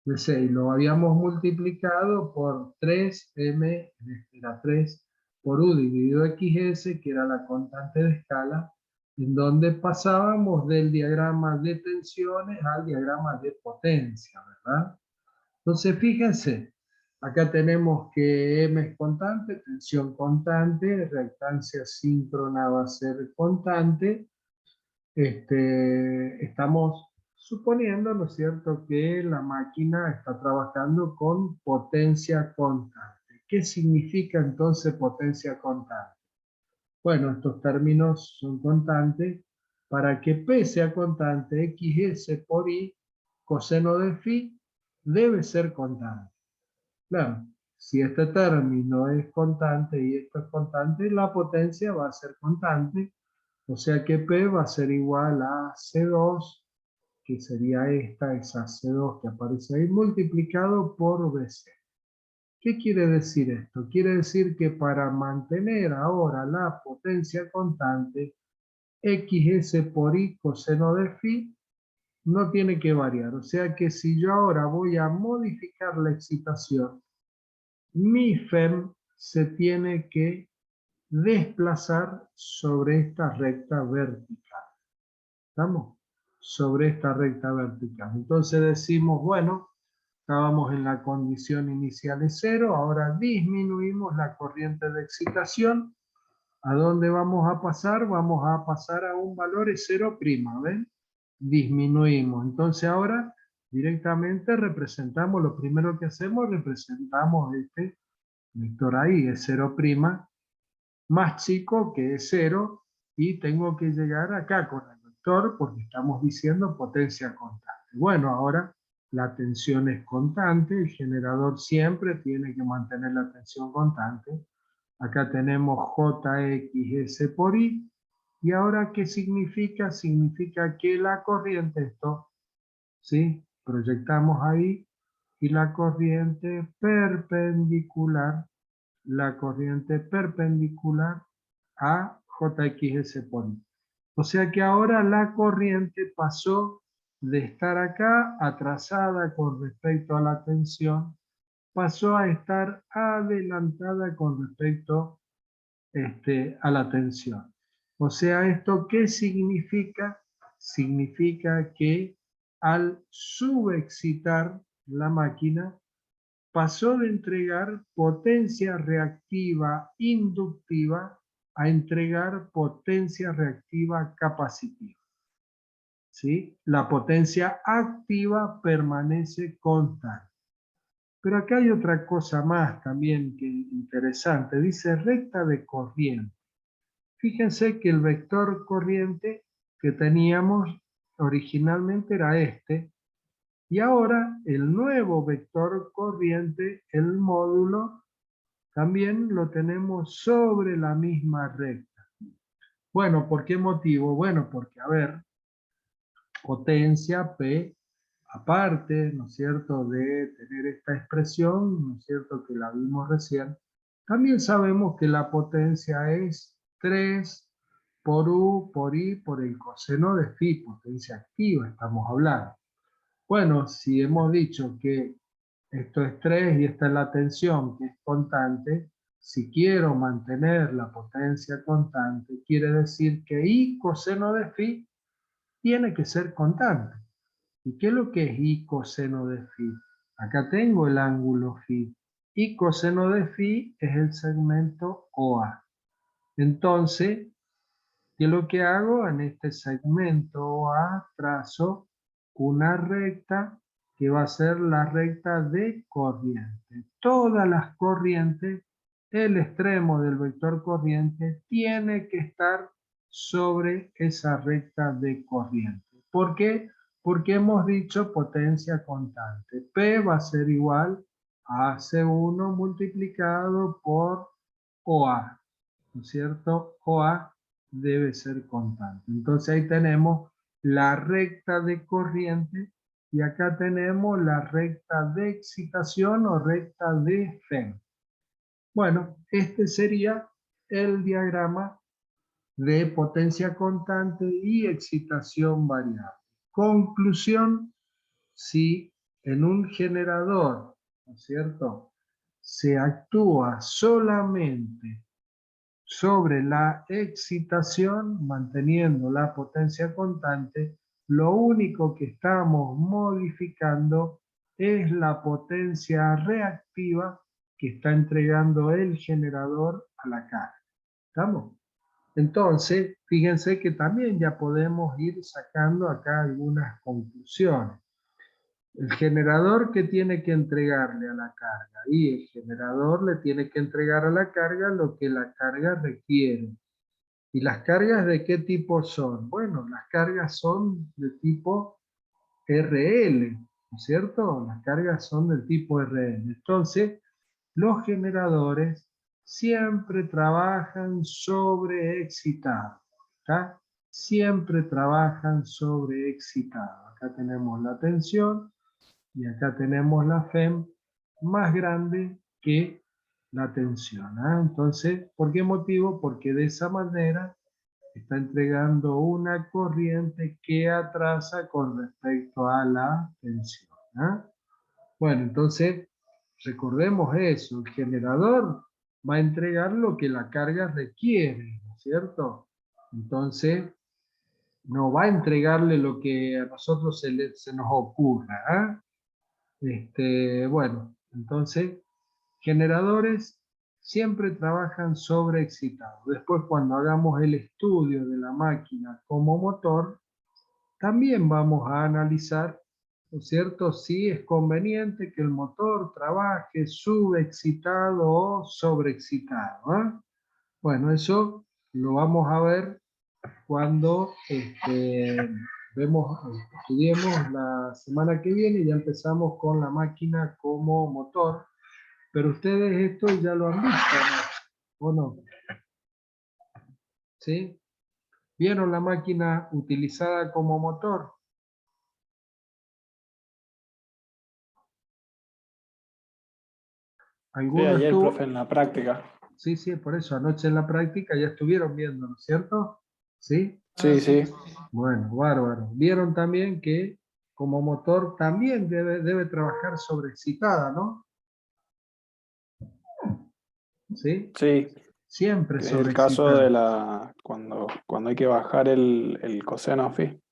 BC, y lo habíamos multiplicado por 3m, era 3 por U dividido XS, que era la constante de escala, en donde pasábamos del diagrama de tensiones al diagrama de potencia, ¿verdad? Entonces, fíjense, acá tenemos que M es constante, tensión constante, reactancia síncrona va a ser constante. Estamos suponiendo, ¿no es cierto?, que la máquina está trabajando con potencia constante. ¿Qué significa entonces potencia constante? Bueno, estos términos son constantes. Para que P sea constante, Xs por I, coseno de φ, debe ser constante. Claro, si este término es constante y esto es constante, la potencia va a ser constante. O sea que P va a ser igual a C2, que sería esa C2 que aparece ahí, multiplicado por BC. ¿Qué quiere decir esto? Quiere decir que para mantener ahora la potencia constante, Xs por I coseno de φ no tiene que variar. O sea que si yo ahora voy a modificar la excitación, mi FEM se tiene que desplazar sobre esta recta vertical. ¿Estamos? Sobre esta recta vertical. Entonces decimos, bueno, estábamos en la condición inicial de 0, ahora disminuimos la corriente de excitación. ¿A dónde vamos a pasar? Vamos a pasar a un valor de 0', ¿ven? Disminuimos. Entonces ahora directamente representamos, lo primero que hacemos, representamos este vector ahí, es 0', más chico que es 0, y tengo que llegar acá con el vector porque estamos diciendo potencia constante. Bueno, ahora la tensión es constante, el generador siempre tiene que mantener la tensión constante. Acá tenemos Jxs por I, y ahora ¿qué significa? Significa que la corriente, esto, ¿sí?, proyectamos ahí, y la corriente perpendicular a Jxs por I. O sea que ahora la corriente pasó de estar acá atrasada con respecto a la tensión, pasó a estar adelantada con respecto a la tensión. O sea, ¿esto qué significa? Significa que al subexcitar la máquina, pasó de entregar potencia reactiva inductiva a entregar potencia reactiva capacitiva. ¿Sí? La potencia activa permanece constante. Pero acá hay otra cosa más también que interesante. Dice recta de corriente. Fíjense que el vector corriente que teníamos originalmente era este. Y ahora el nuevo vector corriente, el módulo, también lo tenemos sobre la misma recta. Bueno, ¿por qué motivo? Bueno, porque, a ver, potencia P, aparte, ¿no es cierto?, de tener esta expresión, ¿no es cierto?, que la vimos recién, también sabemos que la potencia es 3 por U por I por el coseno de phi, potencia activa estamos hablando. Bueno, si hemos dicho que esto es 3 y esta es la tensión, que es constante, si quiero mantener la potencia constante, quiere decir que I coseno de phi tiene que ser constante. ¿Y qué es lo que es I coseno de phi? Acá tengo el ángulo phi. I coseno de phi es el segmento OA. Entonces, ¿qué es lo que hago? En este segmento OA trazo una recta que va a ser la recta de corriente. Todas las corrientes, el extremo del vector corriente tiene que estar sobre esa recta de corriente. ¿Por qué? Porque hemos dicho potencia constante. P va a ser igual a AC1 multiplicado por OA, ¿no es cierto? OA debe ser constante. Entonces ahí tenemos la recta de corriente y acá tenemos la recta de excitación o recta de FEM. Bueno, este sería el diagrama de potencia constante y excitación variable. Conclusión, si en un generador, ¿no es cierto?, se actúa solamente sobre la excitación, manteniendo la potencia constante, lo único que estamos modificando es la potencia reactiva que está entregando el generador a la carga. ¿Estamos? Entonces, fíjense que también ya podemos ir sacando acá algunas conclusiones. El generador que tiene que entregarle a la carga y el generador le tiene que entregar a la carga lo que la carga requiere. ¿Y las cargas de qué tipo son? Bueno, las cargas son de tipo RL, ¿no es cierto? Las cargas son del tipo RL. Entonces, los generadores siempre trabajan sobreexcitados. ¿Está? Siempre trabajan sobreexcitados. Acá tenemos la tensión y acá tenemos la FEM más grande que la tensión. Entonces, ¿por qué motivo? Porque de esa manera está entregando una corriente que atrasa con respecto a la tensión. Bueno, entonces, recordemos eso, el generador va a entregar lo que la carga requiere, ¿no es cierto? Entonces, no va a entregarle lo que a nosotros se nos ocurra. Bueno, entonces, generadores siempre trabajan sobreexcitados. Después, cuando hagamos el estudio de la máquina como motor, también vamos a analizar, ¿no es cierto?, si es conveniente que el motor trabaje subexcitado o sobreexcitado. Bueno, eso lo vamos a ver cuando estudiemos la semana que viene. Ya empezamos con la máquina como motor, pero ustedes esto ya lo han visto, ¿no? ¿O no? ¿Sí? ¿Vieron la máquina utilizada como motor? Sí, ¿Alguno ayer, estuvo? profe, en la práctica. Sí, sí, por eso anoche en la práctica ya estuvieron viendo, ¿no es cierto? ¿Sí? Sí, sí. Bueno, bárbaro. Vieron también que como motor también debe trabajar sobreexcitada, ¿no? ¿Sí? Sí, Siempre que es el caso de sobreexcitada. cuando hay que bajar el coseno phi.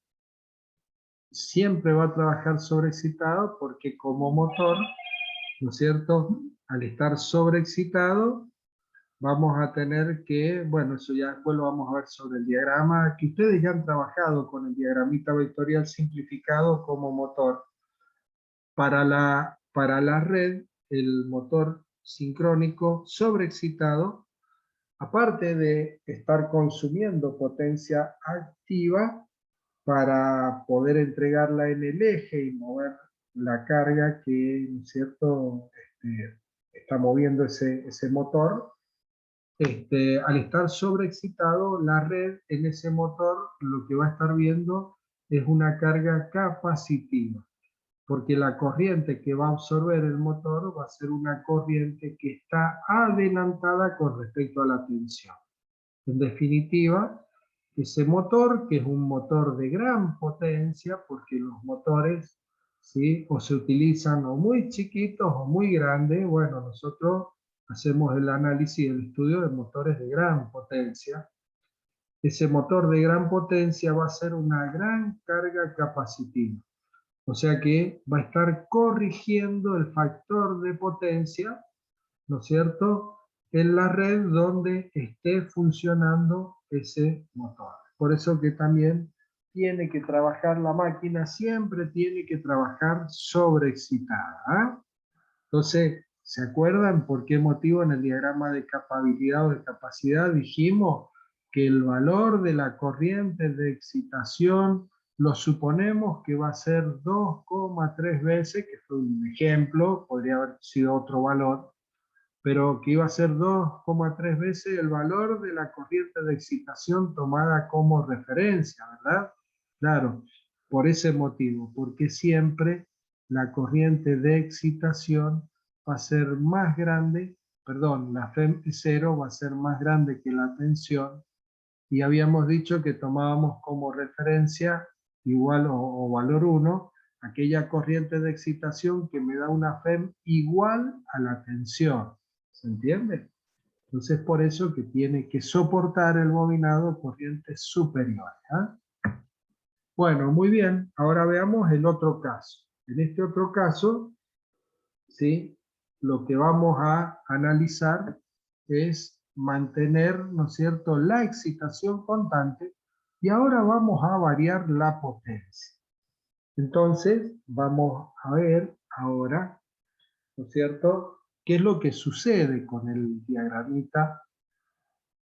Siempre va a trabajar sobreexcitado porque como motor ¿no es cierto? Al estar sobreexcitado, vamos a tener que, bueno, eso ya después lo vamos a ver sobre el diagrama, que ustedes ya han trabajado con el diagramita vectorial simplificado como motor. Para la red, el motor sincrónico sobreexcitado, aparte de estar consumiendo potencia activa para poder entregarla en el eje y mover la carga que, ¿no es cierto?, está moviendo ese motor, al estar sobreexcitado, la red en ese motor lo que va a estar viendo es una carga capacitiva, porque la corriente que va a absorber el motor va a ser una corriente que está adelantada con respecto a la tensión. En definitiva, ese motor, que es un motor de gran potencia, porque los motores, ¿sí?, o se utilizan o muy chiquitos o muy grandes, bueno, nosotros hacemos el análisis y el estudio de motores de gran potencia. Ese motor de gran potencia va a ser una gran carga capacitiva. O sea que va a estar corrigiendo el factor de potencia, ¿no es cierto?, en la red donde esté funcionando ese motor. Por eso que también tiene que trabajar la máquina, siempre tiene que trabajar sobreexcitada. ¿Ah? Entonces, ¿se acuerdan por qué motivo en el diagrama de capabilidad o de capacidad dijimos que el valor de la corriente de excitación lo suponemos que va a ser 2,3 veces, que fue un ejemplo, podría haber sido otro valor, pero que iba a ser 2,3 veces el valor de la corriente de excitación tomada como referencia, ¿verdad? Claro, por ese motivo, porque siempre la corriente de excitación va a ser más grande, perdón, la FEM0 va a ser más grande que la tensión, y habíamos dicho que tomábamos como referencia igual o valor 1, aquella corriente de excitación que me da una FEM igual a la tensión. ¿Se entiende? Entonces por eso que tiene que soportar el bobinado corrientes superiores. ¿Eh? Bueno, muy bien. Ahora veamos el otro caso. En este otro caso, ¿sí?, lo que vamos a analizar es mantener, ¿no es cierto?, la excitación constante, y ahora vamos a variar la potencia. Entonces, vamos a ver ahora, ¿no es cierto?, qué es lo que sucede con el diagramita,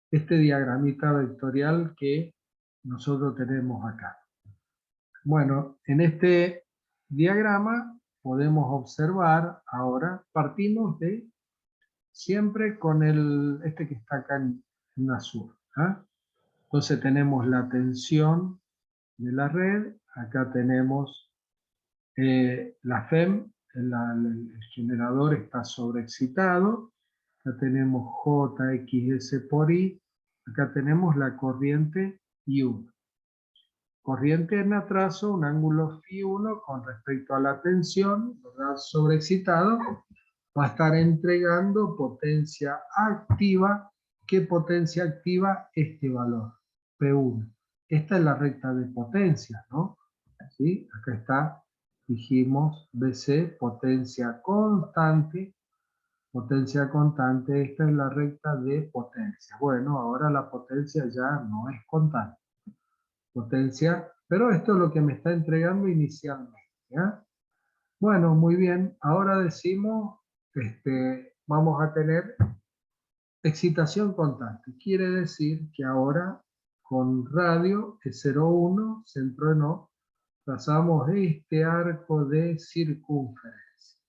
este diagramita vectorial que nosotros tenemos acá. Bueno, en este diagrama podemos observar ahora, partimos de siempre con este que está acá en azul. ¿Eh? Entonces tenemos la tensión de la red, acá tenemos la FEM, el generador está sobreexcitado, acá tenemos JXS por I, acá tenemos la corriente I1. Corriente en atraso, un ángulo Φ1 con respecto a la tensión, ¿verdad?, sobreexcitado, va a estar entregando potencia activa. ¿Qué potencia activa? Este valor, P1. Esta es la recta de potencia, ¿no? ¿Sí? Acá está, dijimos, BC, potencia constante. Potencia constante, esta es la recta de potencia. Bueno, ahora la potencia ya no es constante. Potencia, pero esto es lo que me está entregando inicialmente. ¿Ya? Bueno, muy bien. Ahora decimos, vamos a tener excitación constante. Quiere decir que ahora con radio es 0,1, centro en O, trazamos este arco de circunferencia.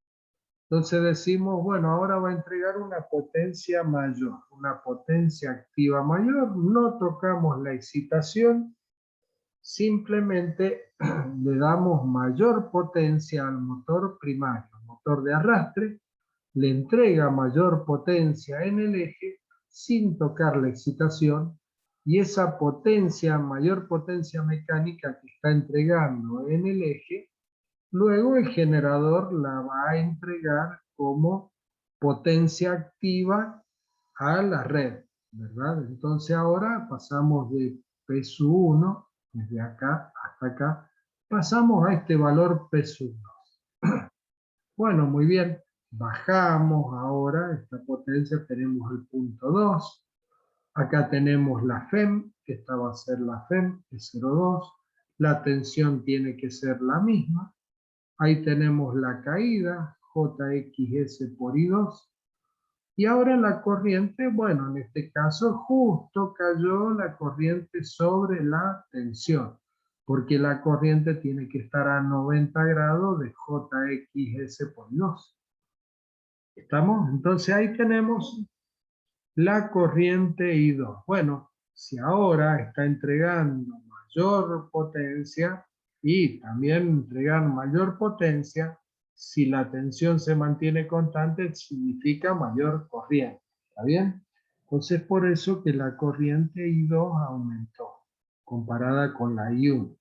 Entonces decimos, bueno, ahora va a entregar una potencia mayor, una potencia activa mayor. No tocamos la excitación, simplemente le damos mayor potencia al motor primario, motor de arrastre, le entrega mayor potencia en el eje sin tocar la excitación, y esa potencia, mayor potencia mecánica que está entregando en el eje, luego el generador la va a entregar como potencia activa a la red, ¿verdad? Entonces ahora pasamos de P1, desde acá hasta acá, pasamos a este valor P1. Bueno, muy bien. Bajamos ahora esta potencia, tenemos el punto 2. Acá tenemos la FEM, que esta va a ser la FEM, es 0,2. La tensión tiene que ser la misma. Ahí tenemos la caída, JXS por I2. Y ahora la corriente, bueno, en este caso justo cayó la corriente sobre la tensión, porque la corriente tiene que estar a 90 grados de JXS por I2. ¿Estamos? Entonces ahí tenemos la corriente I2. Bueno, si ahora está entregando mayor potencia y también entregar mayor potencia, si la tensión se mantiene constante, significa mayor corriente. ¿Está bien? Entonces por eso que la corriente I2 aumentó, comparada con la I1.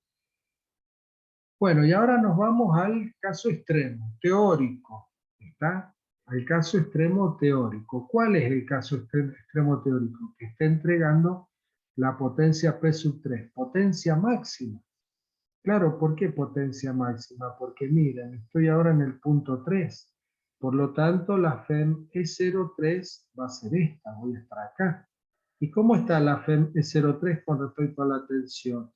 Bueno, y ahora nos vamos al caso extremo, teórico. ¿Está? Al caso extremo teórico. ¿Cuál es el caso extremo teórico? Que está entregando la potencia P sub 3, potencia máxima. Claro, ¿por qué potencia máxima? Porque miren, estoy ahora en el punto 3. Por lo tanto, la FEM E03 va a ser esta, voy a estar acá. ¿Y cómo está la FEM E03 con respecto a la tensión?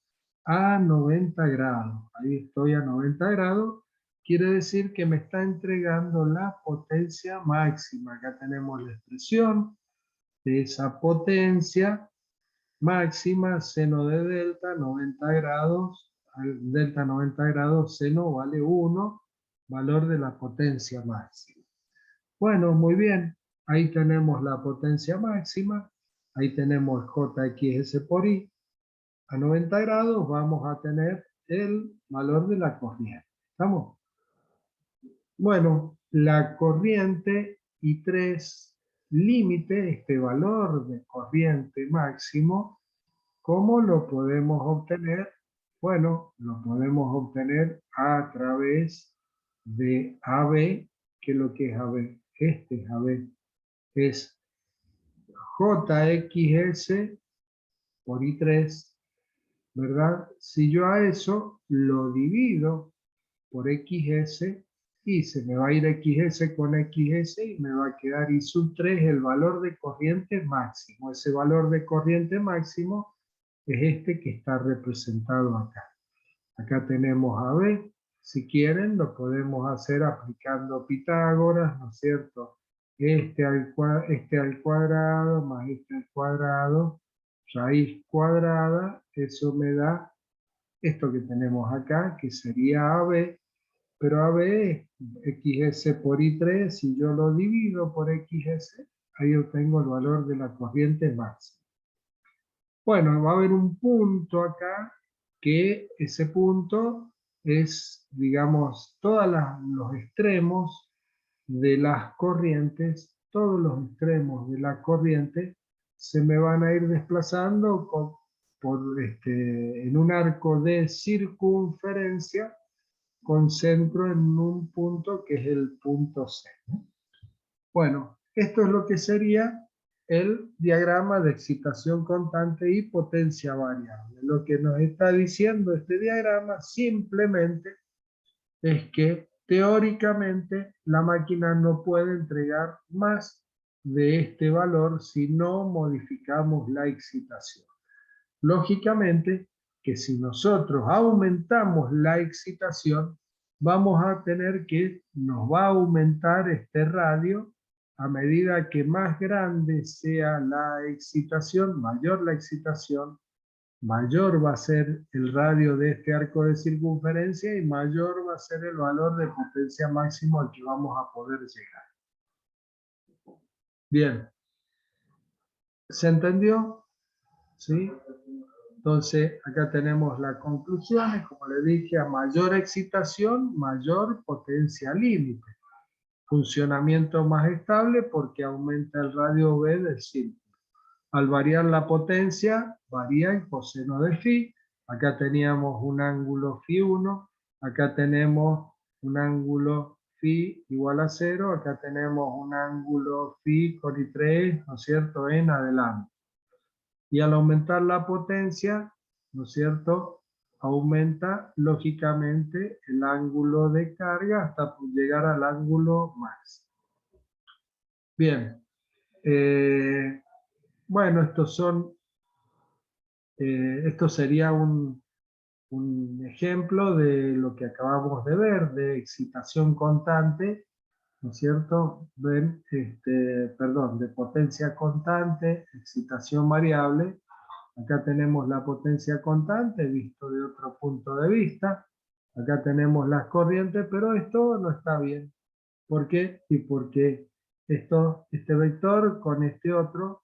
A 90 grados. Ahí estoy a 90 grados. Quiere decir que me está entregando la potencia máxima. Acá tenemos la expresión de esa potencia máxima, seno de delta, 90 grados, delta 90 grados, seno vale 1, valor de la potencia máxima. Bueno, muy bien, ahí tenemos la potencia máxima, ahí tenemos JXS por I, a 90 grados vamos a tener el valor de la corriente. ¿Estamos? Bueno, la corriente I3 límite, este valor de corriente máximo, ¿cómo lo podemos obtener? Bueno, lo podemos obtener a través de AB, que es lo que es AB. Este es AB. Es JXS por I3, ¿verdad? Si yo a eso lo divido por XS, y se me va a ir XS con XS y me va a quedar I sub 3, el valor de corriente máximo. Ese valor de corriente máximo es este que está representado acá. Acá tenemos AB. Si quieren, lo podemos hacer aplicando Pitágoras, ¿no es cierto? Este al cuadrado más este al cuadrado, raíz cuadrada, eso me da esto que tenemos acá, que sería AB, pero AB es XS por I3, si yo lo divido por XS, ahí obtengo el valor de la corriente máxima. Bueno, va a haber un punto acá, que ese punto es, digamos, todos los extremos de las corrientes, todos los extremos de la corriente se me van a ir desplazando en un arco de circunferencia con centro en un punto que es el punto C. Bueno, esto es lo que sería el diagrama de excitación constante y potencia variable. Lo que nos está diciendo este diagrama simplemente es que teóricamente la máquina no puede entregar más de este valor si no modificamos la excitación. Lógicamente que si nosotros aumentamos la excitación, vamos a tener que, nos va a aumentar este radio a medida que más grande sea la excitación, mayor la excitación, mayor va a ser el radio de este arco de circunferencia y mayor va a ser el valor de potencia máximo al que vamos a poder llegar. Bien. ¿Se entendió? ¿Sí? Entonces, acá tenemos las conclusiones, como le dije, a mayor excitación, mayor potencia límite. Funcionamiento más estable porque aumenta el radio B del círculo. Al variar la potencia, varía el coseno de phi. Acá teníamos un ángulo phi1, acá tenemos un ángulo phi igual a 0, acá tenemos un ángulo phi con I3, ¿no es cierto?, en adelante. Y al aumentar la potencia, ¿no es cierto?, aumenta lógicamente el ángulo de carga hasta llegar al ángulo máximo. Bien. Bueno, esto sería un ejemplo de lo que acabamos de ver, de excitación constante, ¿no es cierto? Ven, perdón, de potencia constante, excitación variable. Acá tenemos la potencia constante, visto de otro punto de vista. Acá tenemos las corrientes, pero esto no está bien. ¿Por qué? Y porque este vector con este otro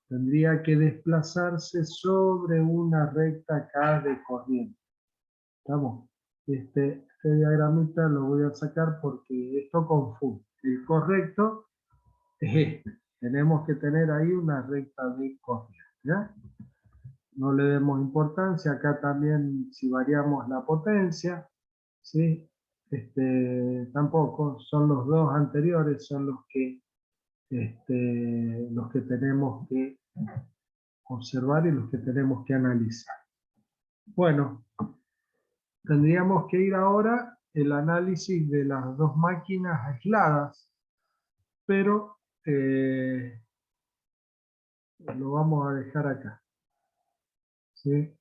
tendría que desplazarse sobre una recta acá de corriente. ¿Estamos? Este diagramita lo voy a sacar porque esto confunde. El correcto es este. Tenemos que tener ahí una recta de corriente. ¿Ya? No le demos importancia. Acá también si variamos la potencia, ¿sí? Tampoco. Son los dos anteriores, son los que tenemos que observar y los que tenemos que analizar. Bueno, tendríamos que ir ahora el análisis de las dos máquinas aisladas, pero lo vamos a dejar acá. ¿Sí?